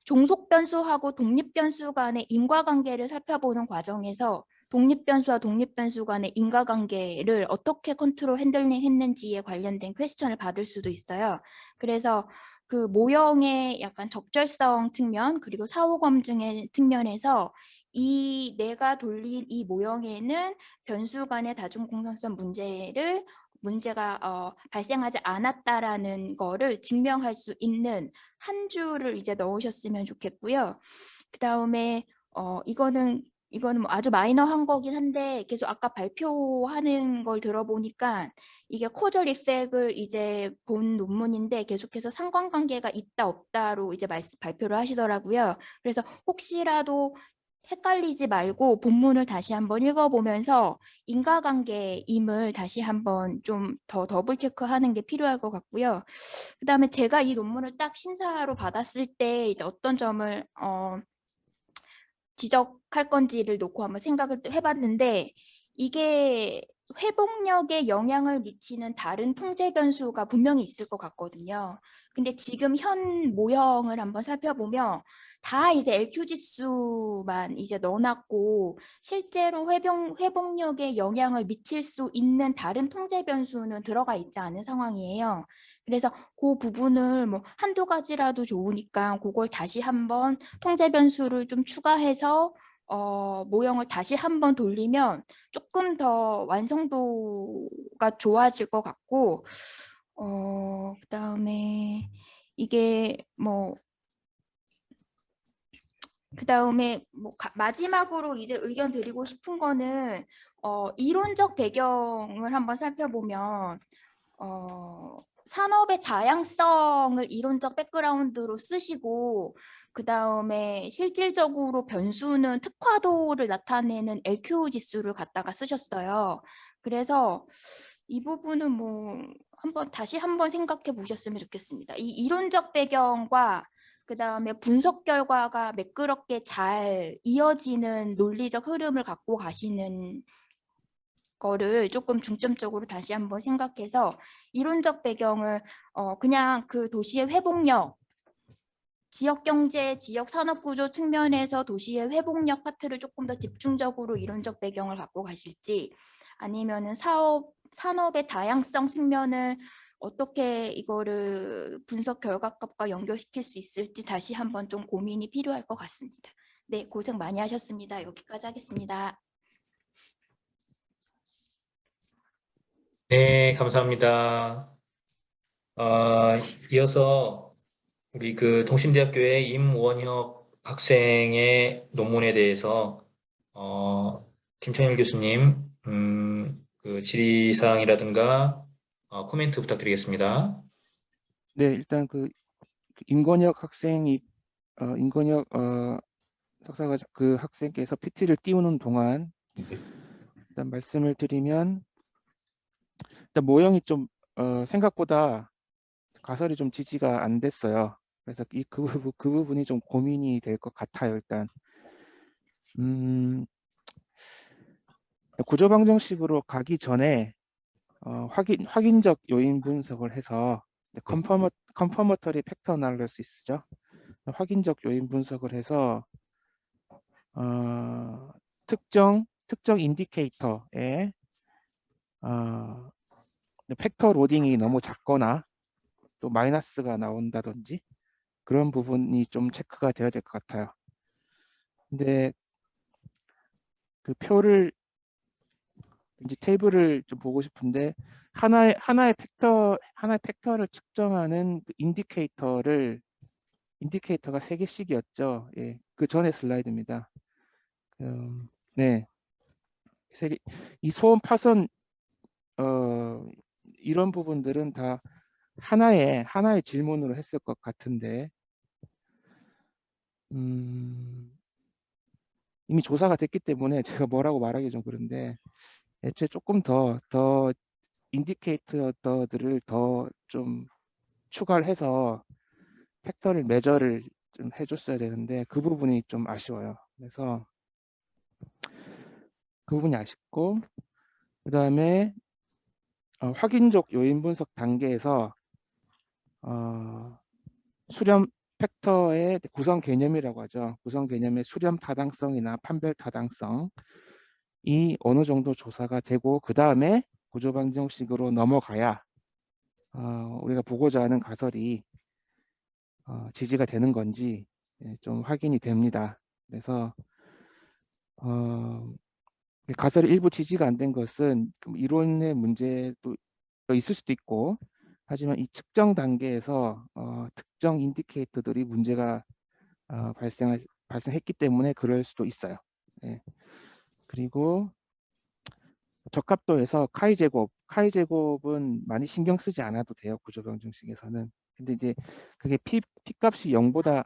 종속 변수하고 독립 변수 간의 인과관계를 살펴보는 과정에서 독립 변수와 독립 변수 간의 인과관계를 어떻게 컨트롤 핸들링 했는지에 관련된 퀘스천을 받을 수도 있어요. 그래서 그 모형의 약간 적절성 측면 그리고 사후 검증의 측면에서 이 내가 돌린 이 모형에는 변수 간의 다중 공선성 문제가 발생하지 않았다라는 거를 증명할 수 있는 한 줄을 이제 넣으셨으면 좋겠고요. 그다음에 이거는 뭐 아주 마이너한 거긴 한데 계속 아까 발표하는 걸 들어보니까 이게 코절 이펙을 이제 본 논문인데 계속해서 상관관계가 있다 없다로 이제 발표를 하시더라고요. 그래서 혹시라도 헷갈리지 말고 본문을 다시 한번 읽어보면서 인과관계임을 다시 한번 좀 더 더블 체크하는 게 필요할 것 같고요. 그다음에 제가 이 논문을 딱 심사로 받았을 때 이제 어떤 점을 지적할 건지를 놓고 한번 생각을 또 해봤는데 이게 회복력에 영향을 미치는 다른 통제 변수가 분명히 있을 것 같거든요. 근데 지금 현 모형을 한번 살펴보면 다 이제 LQ 지수만 이제 넣어놨고 실제로 회복력에 영향을 미칠 수 있는 다른 통제 변수는 들어가 있지 않은 상황이에요. 그래서 그 부분을 뭐 한두 가지라도 좋으니까 그걸 다시 한번 통제 변수를 좀 추가해서 모형을 다시 한번 돌리면 조금 더 완성도가 좋아질 것 같고 그다음에 이게 뭐 그다음에 뭐 마지막으로 이제 의견 드리고 싶은 거는 이론적 배경을 한번 살펴보면 산업의 다양성을 이론적 백그라운드로 쓰시고 그다음에 실질적으로 변수는 특화도를 나타내는 LQ 지수를 갖다가 쓰셨어요. 그래서 이 부분은 뭐 다시 한번 생각해 보셨으면 좋겠습니다. 이 이론적 배경과 그다음에 분석 결과가 매끄럽게 잘 이어지는 논리적 흐름을 갖고 가시는 거를 조금 중점적으로 다시 한번 생각해서 이론적 배경을 그냥 그 도시의 회복력, 지역 경제, 지역 산업 구조 측면에서 도시의 회복력 파트를 조금 더 집중적으로 이론적 배경을 갖고 가실지 아니면은 산업의 다양성 측면을 어떻게 이거를 분석 결과값과 연결시킬 수 있을지 다시 한번 좀 고민이 필요할 것 같습니다. 네, 고생 많이 하셨습니다. 여기까지 하겠습니다. 네, 감사합니다. 이어서 우리 그 동신대학교의 임원혁 학생의 논문에 대해서 김창일 교수님 그 질의사항이라든가 코멘트 부탁드리겠습니다. 네, 일단 그 임건혁 학생이 임건혁 석사가 그 학생께서 PT를 띄우는 동안 일단 말씀을 드리면 일단 모형이 좀 생각보다 가설이 좀 지지가 안 됐어요. 그래서 그 부분이 좀 고민이 될 것 같아요. 일단 구조 방정식으로 가기 전에 확인적 요인 분석을 해서 컨퍼머터리 팩터 애널리시스죠. 확인적 요인 분석을 해서 특정 인디케이터에 팩터 로딩이 너무 작거나 또 마이너스가 나온다든지 그런 부분이 좀 체크가 되어야 될 것 같아요. 근데 그 표를 이제 테이블을 좀 보고 싶은데 하나의 팩터를 측정하는 그 인디케이터가 3개씩이었죠. 예, 그 전에 슬라이드입니다. 네, 이 소음 파손 이런 부분들은 다 하나의 질문으로 했을 것 같은데 이미 조사가 됐기 때문에 제가 뭐라고 말하기 좀 그런데 애초에 조금 더 인디케이터들을 더 좀 추가를 해서 팩터를 매저를 좀 해줬어야 되는데 그 부분이 좀 아쉬워요. 그래서 그 부분이 아쉽고 그 다음에 확인적 요인 분석 단계에서 수렴 팩터의 구성 개념이라고 하죠. 구성 개념의 수렴 타당성이나 판별 타당성이 어느 정도 조사가 되고 그 다음에 구조 방정식으로 넘어가야 우리가 보고자 하는 가설이 지지가 되는 건지 좀 확인이 됩니다. 그래서 가설이 일부 지지가 안 된 것은 이론의 문제도 있을 수도 있고 하지만 이 측정 단계에서 특정 인디케이터들이 문제가 발생했기 때문에 그럴 수도 있어요. 예. 그리고 적합도에서 카이 제곱은 많이 신경 쓰지 않아도 돼요. 구조 방정식에서는. 근데 이제 그게 P값이 0보다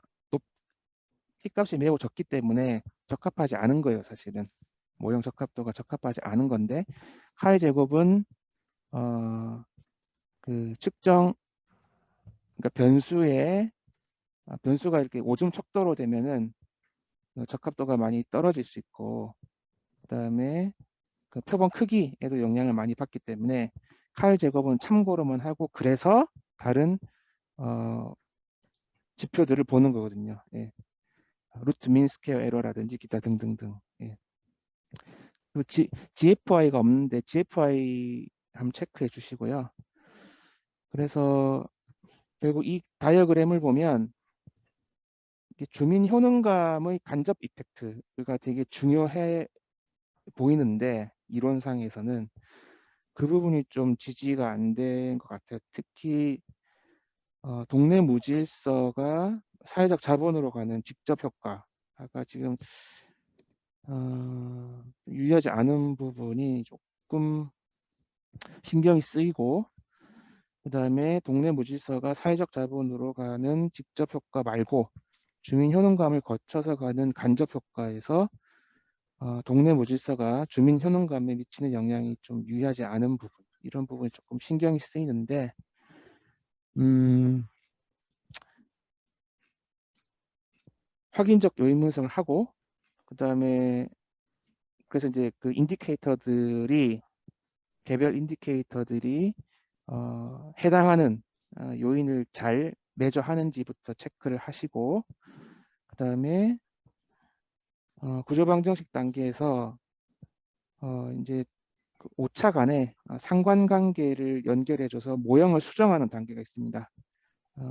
P값이 매우 적기 때문에 적합하지 않은 거예요, 사실은. 모형 적합도가 적합하지 않은 건데, 카이 제곱은 그 측정, 그러니까 변수가 이렇게 오줌 척도로 되면은 적합도가 많이 떨어질 수 있고, 그다음에 그 표본 크기에도 영향을 많이 받기 때문에 카이 제곱은 참고로만 하고, 그래서 다른 지표들을 보는 거거든요. 예. 루트 민 스퀘어 에러라든지 기타 등등등. 예. 그리고 GFI가 없는데 GFI 한번 체크해 주시고요. 그래서 결국 이 다이어그램을 보면 주민 효능감의 간접 이펙트가 되게 중요해 보이는데, 이론상에서는 그 부분이 좀 지지가 안 된 것 같아요. 특히 동네 무질서가 사회적 자본으로 가는 직접 효과가 지금 유의하지 않은 부분이 조금 신경이 쓰이고, 그 다음에 동네 무질서가 사회적 자본으로 가는 직접 효과 말고 주민 효능감을 거쳐서 가는 간접 효과에서 동네 무질서가 주민 효능감에 미치는 영향이 좀 유의하지 않은 부분, 이런 부분이 조금 신경이 쓰이는데, 확인적 요인 분석을 하고, 그 다음에 그래서 이제 그 인디케이터들이, 개별 인디케이터들이 해당하는 요인을 잘 매저하는지부터 체크를 하시고, 그 다음에 구조방정식 단계에서 이제 그 오차 간에 상관관계를 연결해줘서 모형을 수정하는 단계가 있습니다.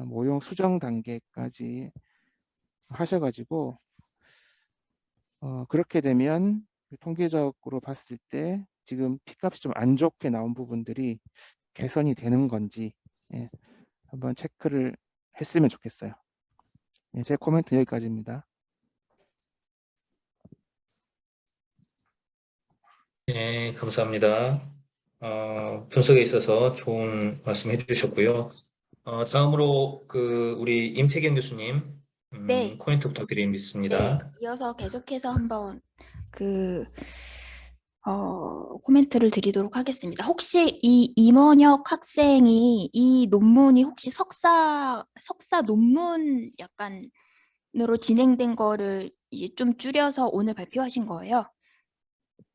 모형 수정 단계까지 하셔가지고 그렇게 되면 통계적으로 봤을 때 지금 P값이 좀 안 좋게 나온 부분들이 개선이 되는 건지 한번 체크를 했으면 좋겠어요. 제 코멘트 여기까지입니다. 네, 감사합니다. 분석에 있어서 좋은 말씀 해주셨고요. 다음으로 우리 임태경 교수님 네. 코멘트 부탁드리겠습니다. 이어서 계속해서 한번 코멘트를 드리도록 하겠습니다. 혹시 이 임원혁 학생이 이 논문이 혹시 석사 논문 약간으로 진행된 거를 이제 좀 줄여서 오늘 발표하신 거예요?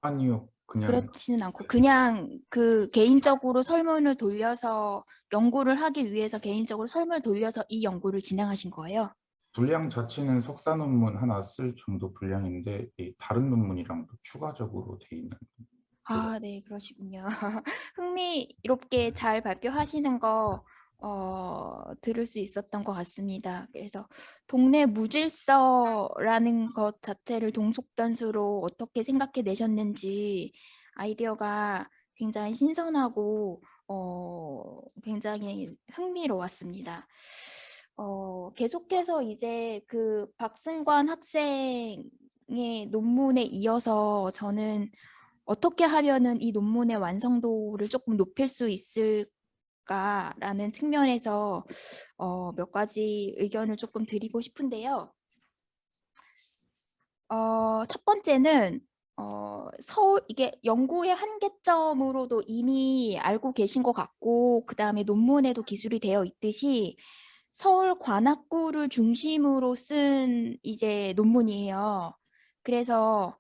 아니요, 그냥 그렇지는 않고 그냥 그 개인적으로 설문을 돌려서 연구를 하기 위해서 개인적으로 설문을 돌려서 이 연구를 진행하신 거예요? 분량 자체는 석사 논문 하나 쓸 정도 분량인데 이 다른 논문이랑도 추가적으로 돼 있는. 아, 네, 그러시군요. 흥미롭게 잘 발표하시는 거 들을 수 있었던 것 같습니다. 그래서 동네 무질서라는 것 자체를 동속단수로 어떻게 생각해 내셨는지 아이디어가 굉장히 신선하고 굉장히 흥미로웠습니다. 계속해서 이제 그 박승관 학생의 논문에 이어서 저는 어떻게 하면은 이 논문의 완성도를 조금 높일 수 있을까라는 측면에서 몇 가지 의견을 조금 드리고 싶은데요. 첫 번째는 이게 연구의 한계점으로도 이미 알고 계신 것 같고, 그 다음에 논문에도 기술이 되어 있듯이 서울 관악구를 중심으로 쓴 이제 논문이에요. 그래서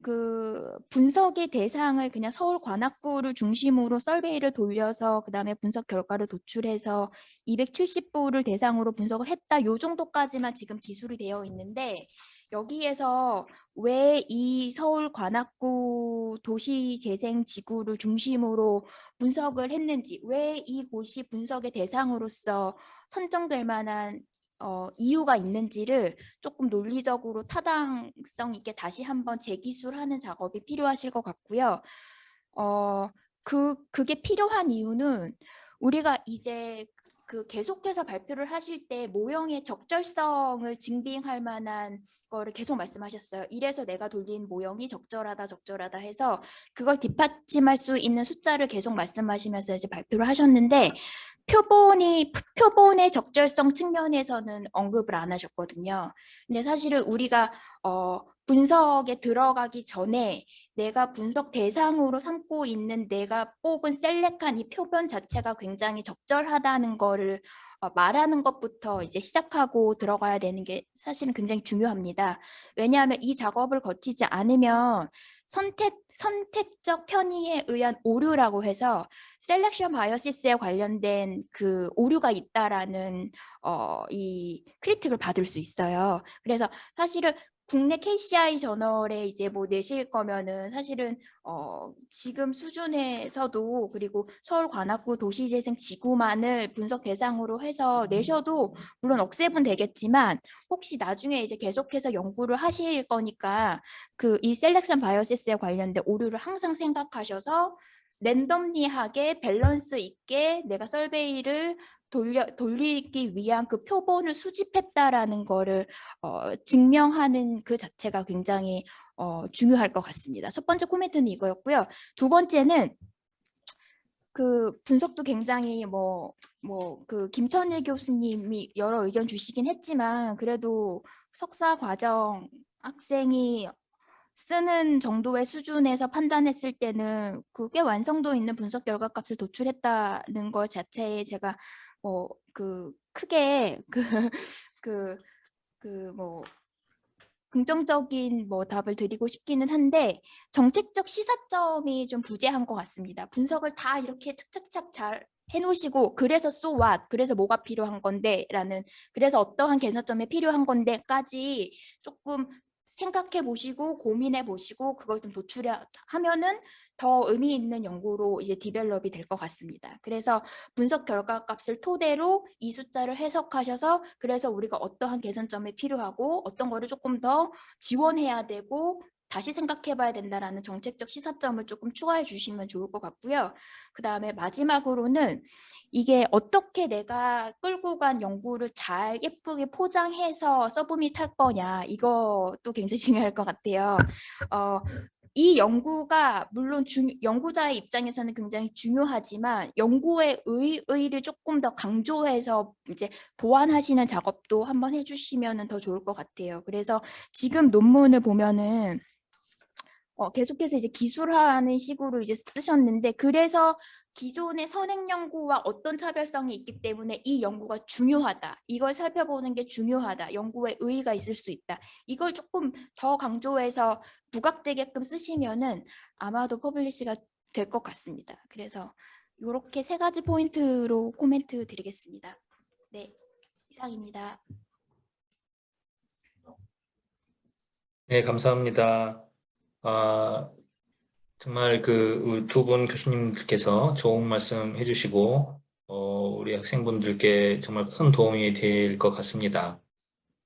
그 분석의 대상을 그냥 서울 관악구를 중심으로 설베이를 돌려서 그 다음에 분석 결과를 도출해서 270부를 대상으로 분석을 했다. 요 정도까지만 지금 기술이 되어 있는데, 여기에서 왜 이 서울 관악구 도시재생지구를 중심으로 분석을 했는지, 왜 이곳이 분석의 대상으로서 선정될 만한 이유가 있는지를 조금 논리적으로 타당성 있게 다시 한번 재기술하는 작업이 필요하실 것 같고요. 그게 필요한 이유는 우리가 이제 그 계속해서 발표를 하실 때 모형의 적절성을 증빙할 만한 거를 계속 말씀하셨어요. 이래서 내가 돌린 모형이 적절하다 해서 그걸 뒷받침할 수 있는 숫자를 계속 말씀하시면서 이제 발표를 하셨는데 표본의 적절성 측면에서는 언급을 안 하셨거든요. 근데 사실은 우리가 분석에 들어가기 전에 내가 분석 대상으로 삼고 있는 내가 뽑은 셀렉한 이 표본 자체가 굉장히 적절하다는 거를 말하는 것부터 이제 시작하고 들어가야 되는 게 사실은 굉장히 중요합니다. 왜냐하면 이 작업을 거치지 않으면 선택적 편의에 의한 오류라고 해서 셀렉션 바이어시스에 관련된 그 오류가 있다라는 이 크리틱을 받을 수 있어요. 그래서 사실은 국내 KCI 저널에 이제 뭐 내실 거면은 사실은 지금 수준에서도 그리고 서울관악구 도시재생지구만을 분석 대상으로 해서 내셔도 물론 억세분 되겠지만 혹시 나중에 이제 계속해서 연구를 하실 거니까 그 이 셀렉션 바이어시스에 관련된 오류를 항상 생각하셔서 랜덤리하게 밸런스 있게 내가 설베이를 돌리기 위한 그 표본을 수집했다라는 거를 증명하는 그 자체가 굉장히 중요할 것 같습니다. 첫 번째 코멘트는 이거였고요. 두 번째는 그 분석도 굉장히 그 김천일 교수님이 여러 의견 주시긴 했지만 그래도 석사 과정 학생이 쓰는 정도의 수준에서 판단했을 때는 그게 완성도 있는 분석 결과값을 도출했다는 것 자체에 제가 그 크게 긍정적인 답을 드리고 싶기는 한데 정책적 시사점이 좀 부재한 것 같습니다. 분석을 다 이렇게 착착착 잘 해놓으시고 그래서 so what, 그래서 뭐가 필요한 건데 라는 그래서 어떠한 개선점이 필요한 건데까지 조금 생각해 보시고 고민해 보시고 그걸 좀 도출하면은 더 의미 있는 연구로 이제 디벨롭이 될 것 같습니다. 그래서 분석 결과값을 토대로 이 숫자를 해석하셔서 그래서 우리가 어떠한 개선점이 필요하고 어떤 거를 조금 더 지원해야 되고 다시 생각해 봐야 된다라는 정책적 시사점을 조금 추가해 주시면 좋을 것 같고요. 그 다음에 마지막으로는 이게 어떻게 내가 끌고 간 연구를 잘 예쁘게 포장해서 서브밋 할 거냐 이것도 굉장히 중요할 것 같아요. 이 연구가 물론 연구자의 입장에서는 굉장히 중요하지만 연구의 의의를 조금 더 강조해서 이제 보완하시는 작업도 한번 해주시면 더 좋을 것 같아요. 그래서 지금 논문을 보면은 계속해서 이제 기술화하는 식으로 이제 쓰셨는데 그래서 기존의 선행 연구와 어떤 차별성이 있기 때문에 이 연구가 중요하다. 이걸 살펴보는 게 중요하다. 연구에 의의가 있을 수 있다. 이걸 조금 더 강조해서 부각되게끔 쓰시면은 아마도 퍼블리시가 될 것 같습니다. 그래서 이렇게 세 가지 포인트로 코멘트 드리겠습니다. 네, 이상입니다. 네, 감사합니다. 정말 그 두 분 교수님들께서 좋은 말씀 해주시고 우리 학생분들께 정말 큰 도움이 될 것 같습니다.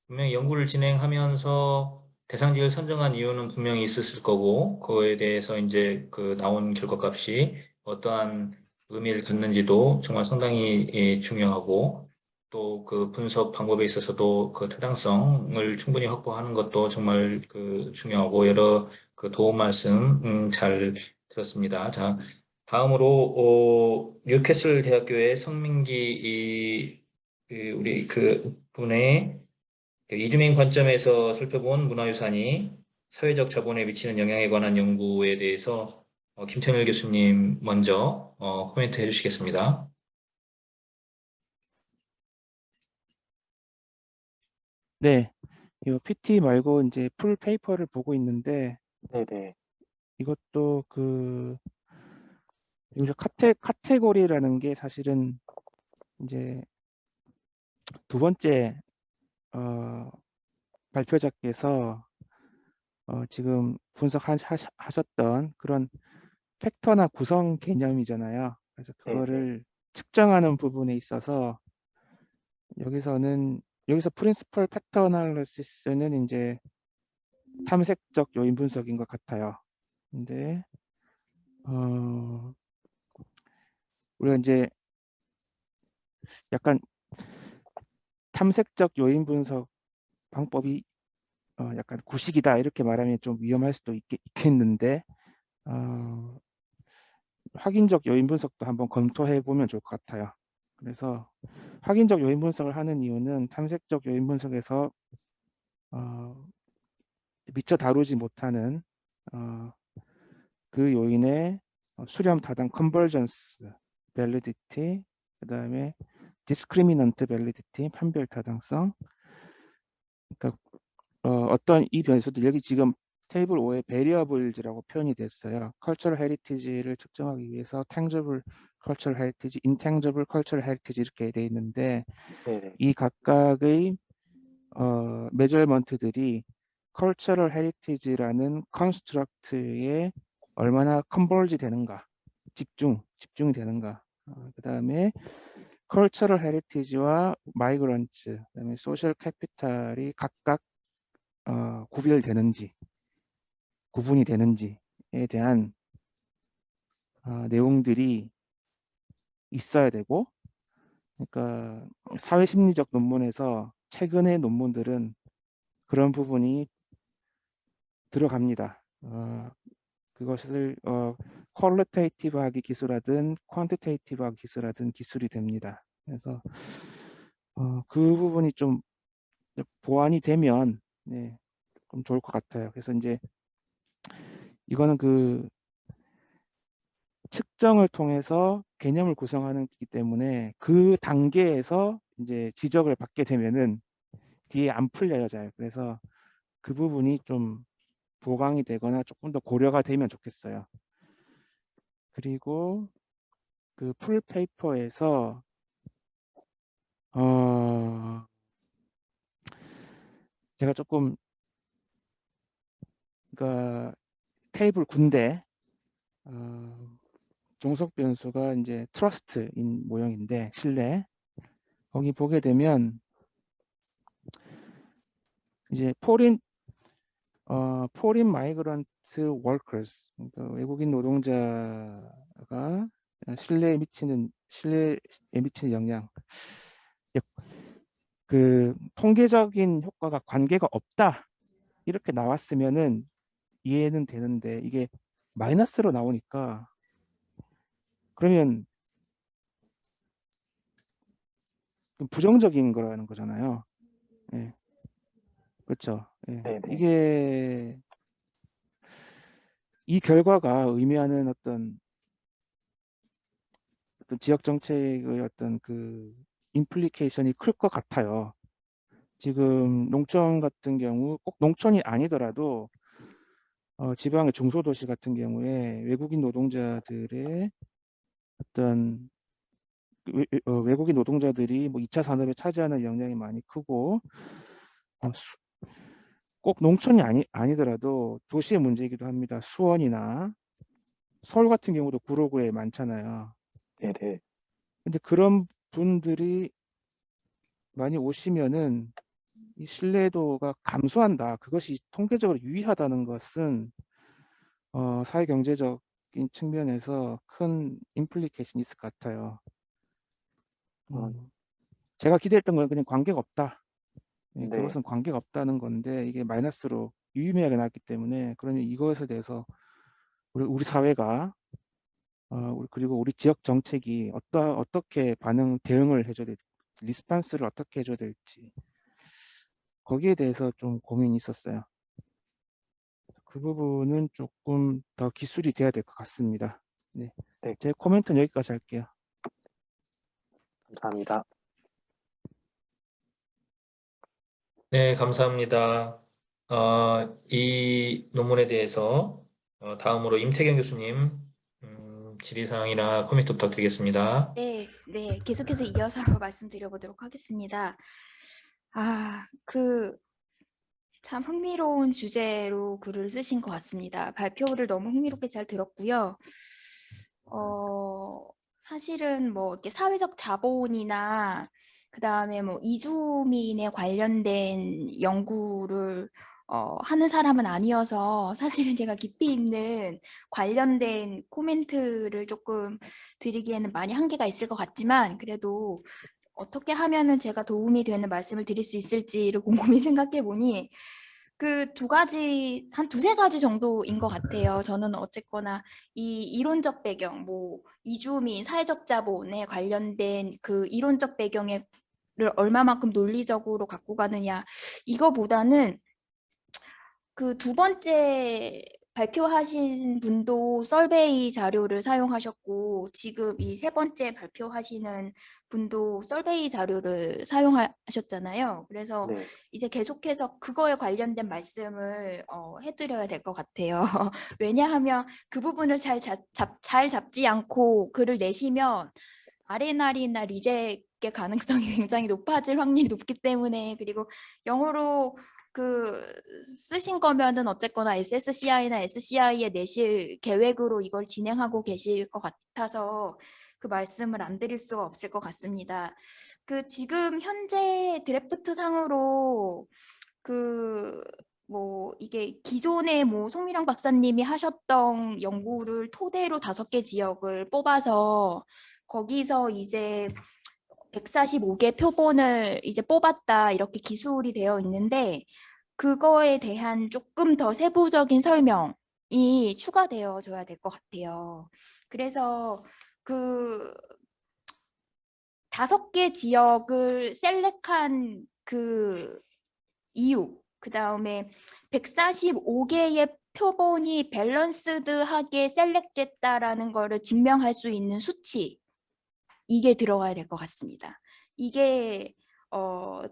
분명히 연구를 진행하면서 대상지를 선정한 이유는 분명히 있었을 거고 그거에 대해서 이제 그 나온 결과값이 어떠한 의미를 갖는지도 정말 상당히 중요하고 또 그 분석 방법에 있어서도 그 타당성을 충분히 확보하는 것도 정말 그 중요하고 여러 그 도움 말씀 잘 들었습니다. 자, 다음으로 뉴캐슬 대학교의 성민기 우리 그 분의 이주민 관점에서 살펴본 문화유산이 사회적 자본에 미치는 영향에 관한 연구에 대해서 김천일 교수님 먼저 코멘트 해주시겠습니다. 네, 이 PT 말고 이제 풀 페이퍼를 보고 있는데 네네. 이것도 여기서 카테고리라는 게 사실은 이제 두 번째 발표자께서 지금 분석하셨던 그런 팩터나 구성 개념이잖아요. 그래서 그거를 측정하는 부분에 있어서 여기서 프린시펄 팩터 애널리시스는 이제 탐색적 요인 분석인 것 같아요. 근데 우리가 이제 약간 탐색적 요인 분석 방법이 약간 구식이다 이렇게 말하면 좀 위험할 수도 있겠는데 확인적 요인 분석도 한번 검토해 보면 좋을 것 같아요. 그래서 확인적 요인 분석을 하는 이유는 탐색적 요인 분석에서 미처 다루지 못하는 그 요인의 수렴 타당 컨버전스, 밸리디티, 그 다음에 디스크리미넌트 밸리디티, 판별 타당성. 그러니까 어떤 이 변수들 여기 지금 테이블 5에 베리어블즈라고 표현이 됐어요. 컬처럴 헤리티지를 측정하기 위해서 탱저블 컬처럴 헤리티지, 인탱저블 컬처럴 헤리티지 이렇게 돼 있는데 네네. 이 각각의 메저먼트들이 컬처럴 헤리티지라는 컨스트럭트에 얼마나 컨버지 되는가, 집중이 되는가. 그 다음에 컬처럴 헤리티지와 마이그런츠, 그다음에 소셜 캐피탈이 각각 구분이 되는지에 대한 내용들이 있어야 되고, 그러니까 사회심리적 논문에서 최근의 논문들은 그런 부분이 들어갑니다. 그것을 퀄리테이티브하게 기술하든 퀀티테이티브하게 기술하든 기술이 됩니다. 그래서 그 부분이 좀 보완이 되면 네, 좀 좋을 것 같아요. 그래서 이제 이거는 그 측정을 통해서 개념을 구성하는 거기 때문에 그 단계에서 이제 지적을 받게 되면은 뒤에 안 풀려요, 잘. 그래서 그 부분이 좀 보강이 되거나 조금 더 고려가 되면 좋겠어요. 그리고 그 풀 페이퍼에서 제가 조금 그러니까 테이블 9인데 종속 변수가 이제 트러스트인 모형인데 신뢰 거기 보게 되면 이제 포린 마이그런트 워커스 그러니까 외국인 노동자가 신뢰에 미치는 영향 그 통계적인 효과가 관계가 없다 이렇게 나왔으면은 이해는 되는데 이게 마이너스로 나오니까 그러면 부정적인 거라는 거잖아요. 예. 그렇죠. 예. 네네. 이게 이 결과가 의미하는 어떤 지역 정책의 어떤 그 임플리케이션이 클 것 같아요. 지금 농촌 같은 경우 꼭 농촌이 아니더라도 지방의 중소도시 같은 경우에 외국인 노동자들의 어떤 외국인 노동자들이 뭐 2차 산업에 차지하는 영향이 많이 크고 꼭 농촌이 아니더라도 도시의 문제이기도 합니다. 수원이나 서울 같은 경우도 구로구에 많잖아요. 네네. 근데 그런 분들이 많이 오시면은 이 신뢰도가 감소한다. 그것이 통계적으로 유의하다는 것은 사회 경제적인 측면에서 큰 임플리케이션이 있을 것 같아요. 제가 기대했던 건 그냥 관계가 없다. 예, 네. 그것은 관계가 없다는 건데 이게 마이너스로 유의미하게 나왔기 때문에 그러면 이것에 대해서 우리 사회가 그리고 우리 지역 정책이 어떻게 대응을 해줘야 될지, 리스판스를 어떻게 해줘야 될지 거기에 대해서 좀 고민이 있었어요. 그 부분은 조금 더 기술이 돼야 될 것 같습니다. 네. 네. 제 코멘트는 여기까지 할게요. 감사합니다. 네, 감사합니다. 이 논문에 대해서 다음으로 임태경 교수님 질의사항이나 코멘트 부탁드리겠습니다. 네, 계속해서 이어서 말씀드려보도록 하겠습니다. 참 흥미로운 주제로 글을 쓰신 것 같습니다. 발표를 너무 흥미롭게 잘 들었고요. 사실은 뭐 이렇게 사회적 자본이나 그다음에 뭐 이주민에 관련된 연구를 하는 사람은 아니어서 사실은 제가 깊이 있는 관련된 코멘트를 조금 드리기에는 많이 한계가 있을 것 같지만 그래도 어떻게 하면은 제가 도움이 되는 말씀을 드릴 수 있을지를 곰곰이 생각해 보니 그 두 가지, 한 두세 가지 정도인 것 같아요. 저는 어쨌거나 이 이론적 배경, 뭐 이주민, 사회적 자본에 관련된 그 이론적 배경을 얼마만큼 논리적으로 갖고 가느냐 이거보다는 그 두 번째 발표하신 분도 설베이 자료를 사용하셨고 지금 이 세 번째 발표하시는 분도 설베이 자료를 사용하셨잖아요. 그래서 네. 이제 계속해서 그거에 관련된 말씀을 해드려야 될 것 같아요. 왜냐하면 그 부분을 잘 잡지 않고 글을 내시면 아레나리나 리젝의 가능성이 굉장히 높아질 확률이 높기 때문에 그리고 영어로 그 쓰신 거면은 어쨌거나 SSCI나 SCI에 내실 계획으로 이걸 진행하고 계실 것 같아서 그 말씀을 안 드릴 수가 없을 것 같습니다. 그 지금 현재 드래프트 상으로 그 뭐 이게 기존에 뭐 송미령 박사님이 하셨던 연구를 토대로 5개 지역을 뽑아서 거기서 이제 145개 표본을 이제 뽑았다 이렇게 기술이 되어 있는데 그거에 대한 조금 더 세부적인 설명이 추가되어져야 될 것 같아요. 그래서 그 5개 지역을 셀렉한 그 이유, 그 다음에 145개의 표본이 밸런스드하게 셀렉됐다라는 거를 증명할 수 있는 수치, 이게 들어가야 될 것 같습니다. 이게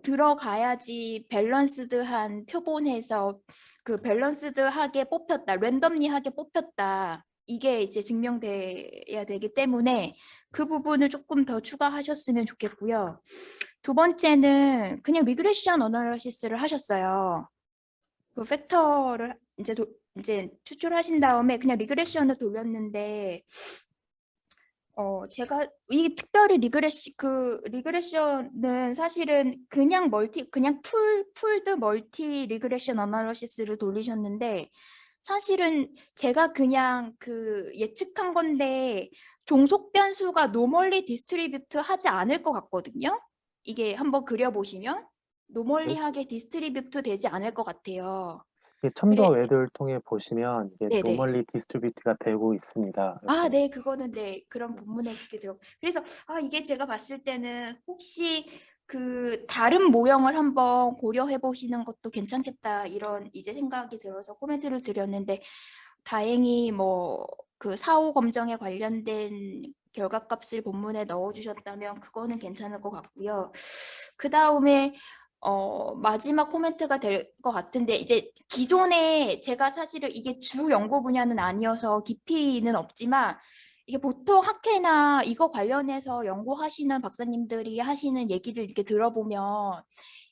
들어가야지 밸런스드한 표본에서 그 밸런스드하게 뽑혔다, 랜덤리하게 뽑혔다. 이게 이제 증명돼야 되기 때문에 그 부분을 조금 더 추가하셨으면 좋겠고요. 두 번째는 그냥 리그레션 어널리시스를 하셨어요. 그 팩터를 이제 추출하신 다음에 그냥 리그레션을 돌렸는데 제가 이 특별히 리그레션은 사실은 그냥 풀드 멀티 리그레션 어널리시스를 돌리셨는데 사실은 제가 그냥 그 예측한 건데 종속 변수가 노멀리 디스트리뷰트 하지 않을 것 같거든요. 이게 한번 그려보시면 노멀리하게 디스트리뷰트 되지 않을 것 같아요. 이게 첨더 웨더를 통해 보시면 이게 네네. 노멀리 디스트리뷰트가 되고 있습니다. 아, 이렇게. 네, 그거는 네, 그런 본문에 그렇게 들어. 그래서 이게 제가 봤을 때는 혹시 그 다른 모형을 한번 고려해 보시는 것도 괜찮겠다 이런 이제 생각이 들어서 코멘트를 드렸는데 다행히 뭐 그 사후 검정에 관련된 결과값을 본문에 넣어주셨다면 그거는 괜찮을 것 같고요. 그 다음에 마지막 코멘트가 될 것 같은데 이제 기존에 제가 사실은 이게 주 연구 분야는 아니어서 깊이는 없지만 이게 보통 학회나 이거 관련해서 연구하시는 박사님들이 하시는 얘기를 이렇게 들어보면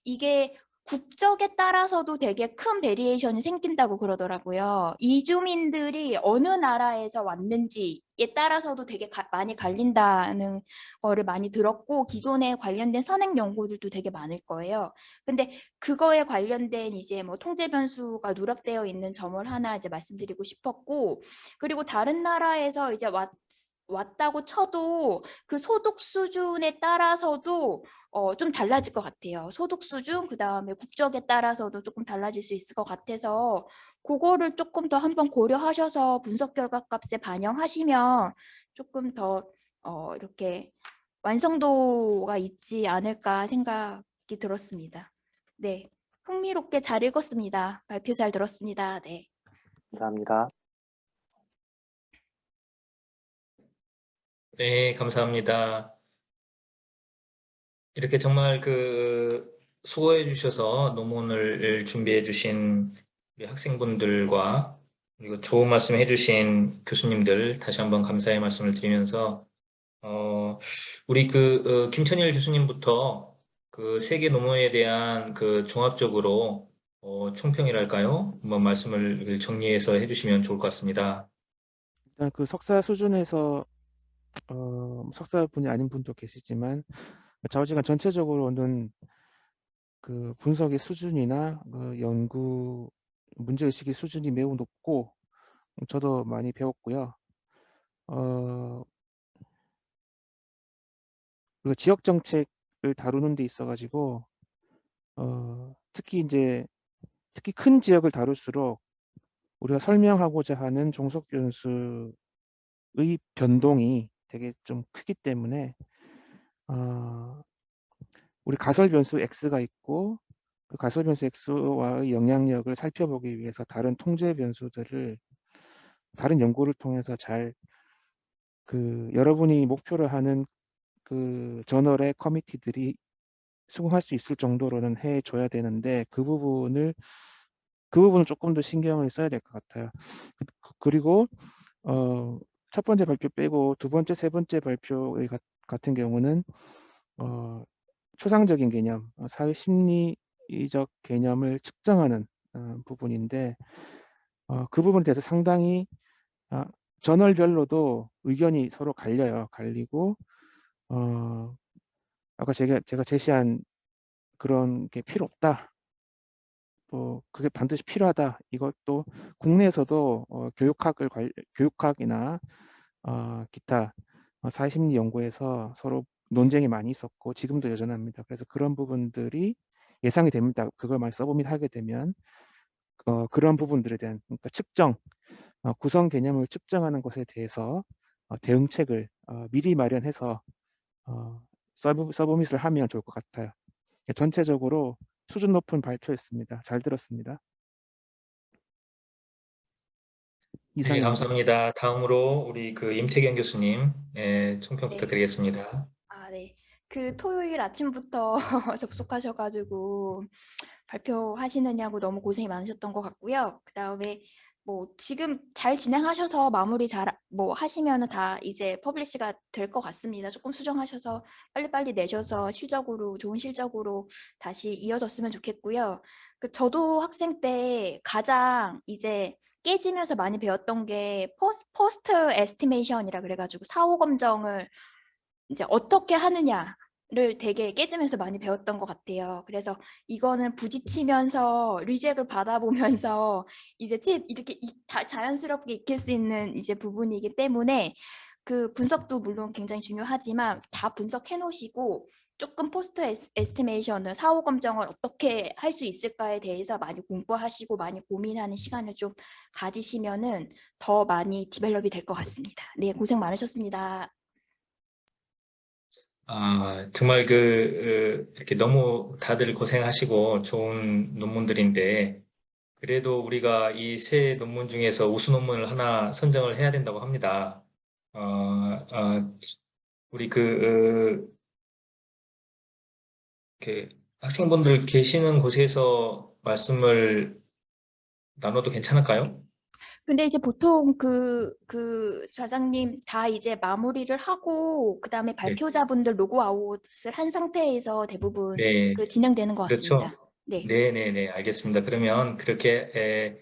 이게 국적에 따라서도 되게 큰 베리에이션이 생긴다고 그러더라고요. 이주민들이 어느 나라에서 왔는지에 따라서도 되게 많이 갈린다는 거를 많이 들었고 기존에 관련된 선행 연구들도 되게 많을 거예요. 근데 그거에 관련된 이제 뭐 통제 변수가 누락되어 있는 점을 하나 이제 말씀드리고 싶었고 그리고 다른 나라에서 이제 왔다고 쳐도 그 소득 수준에 따라서도 좀 달라질 것 같아요. 소득 수준, 그 다음에 국적에 따라서도 조금 달라질 수 있을 것 같아서 그거를 조금 더 한번 고려하셔서 분석 결과 값에 반영하시면 조금 더 이렇게 완성도가 있지 않을까 생각이 들었습니다. 네, 흥미롭게 잘 읽었습니다. 발표 잘 들었습니다. 네. 감사합니다. 네, 감사합니다. 이렇게 정말 그 수고해 주셔서 논문을 준비해 주신 우리 학생분들과 그리고 좋은 말씀 해 주신 교수님들 다시 한번 감사의 말씀을 드리면서 우리 김천일 교수님부터 그 세계 논문에 대한 그 종합적으로 총평이랄까요? 한번 말씀을 정리해서 해주시면 좋을 것 같습니다. 일단 그 석사 수준에서 석사분이 아닌 분도 계시지만 좌우지간 전체적으로 는 그 분석의 수준이나 그 연구 문제의식의 수준이 매우 높고 저도 많이 배웠고요. 그리고 지역 정책 다루는 데 있어가지고 특히 큰 지역을 다룰수록 우리가 설명하고자 하는 종속 변수의 변동이 되게 좀 크기 때문에 우리 가설 변수 x가 있고 그 가설 변수 x와의 영향력을 살펴보기 위해서 다른 통제 변수들을 다른 연구를 통해서 잘 여러분이 목표로 하는 그 저널의 커미티들이 수긍할 수 있을 정도로는 해줘야 되는데 그 부분을 조금 더 신경을 써야 될 것 같아요. 그리고 첫 번째 발표 빼고 두 번째, 세 번째 발표 같은 경우는 추상적인 개념, 사회 심리적 개념을 측정하는 부분인데 그 부분에 대해서 상당히 저널별로도 의견이 서로 갈리고 아까 제가 제시한 그런 게 필요 없다. 그게 반드시 필요하다. 이것도 국내에서도 교육학이나 기타 사회심리 연구에서 서로 논쟁이 많이 있었고 지금도 여전합니다. 그래서 그런 부분들이 예상이 됩니다. 그걸 많이 서브밋 하게 되면 그런 부분들에 대한 그러니까 측정, 구성 개념을 측정하는 것에 대해서 대응책을 미리 마련해서 서브밋을 하면 좋을 것 같아요. 전체적으로 수준 높은 발표였습니다. 잘 들었습니다. 네, 이상입니다. 감사합니다. 다음으로 우리 그 임태경 교수님 총평 네. 부탁드리겠습니다. 네. 그 토요일 아침부터 접속하셔가지고 발표하시느냐고 너무 고생이 많으셨던 것 같고요. 그 다음에 뭐 지금 잘 진행하셔서 마무리 하시면은 다 이제 퍼블리시가 될 것 같습니다. 조금 수정하셔서 빨리빨리 내셔서 좋은 실적으로 다시 이어졌으면 좋겠고요. 저도 학생 때 가장 이제 깨지면서 많이 배웠던 게 포스트 에스티메이션이라 그래가지고 사후 검정을 이제 어떻게 하느냐를 되게 깨지면서 많이 배웠던 것 같아요. 그래서 이거는 부딪히면서 리젝을 받아보면서 이제 이렇게 자연스럽게 익힐 수 있는 이제 부분이기 때문에 그 분석도 물론 굉장히 중요하지만 다 분석해 놓으시고 조금 포스트 에스티메이션을 사후 검정을 어떻게 할 수 있을까에 대해서 많이 공부하시고 많이 고민하는 시간을 좀 가지시면은 더 많이 디벨롭이 될 것 같습니다. 네, 고생 많으셨습니다. 정말 이렇게 너무 다들 고생하시고 좋은 논문들인데, 그래도 우리가 이 세 논문 중에서 우수 논문을 하나 선정을 해야 된다고 합니다. 우리 이렇게 학생분들 계시는 곳에서 말씀을 나눠도 괜찮을까요? 근데 이제 보통 그 좌장님 다 이제 마무리를 하고 그 다음에 네, 발표자분들 로그아웃을 한 상태에서 대부분 네, 진행되는 것 그렇죠. 같습니다. 네. 네네네, 알겠습니다. 그러면 그렇게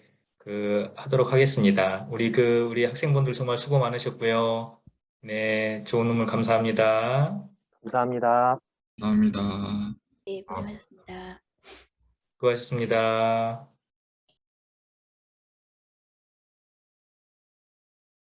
하도록 하겠습니다. 우리 학생분들 정말 수고 많으셨고요. 네, 좋은 논문 감사합니다. 감사합니다. 감사합니다. 네, 고생하셨습니다. 수고하셨습니다.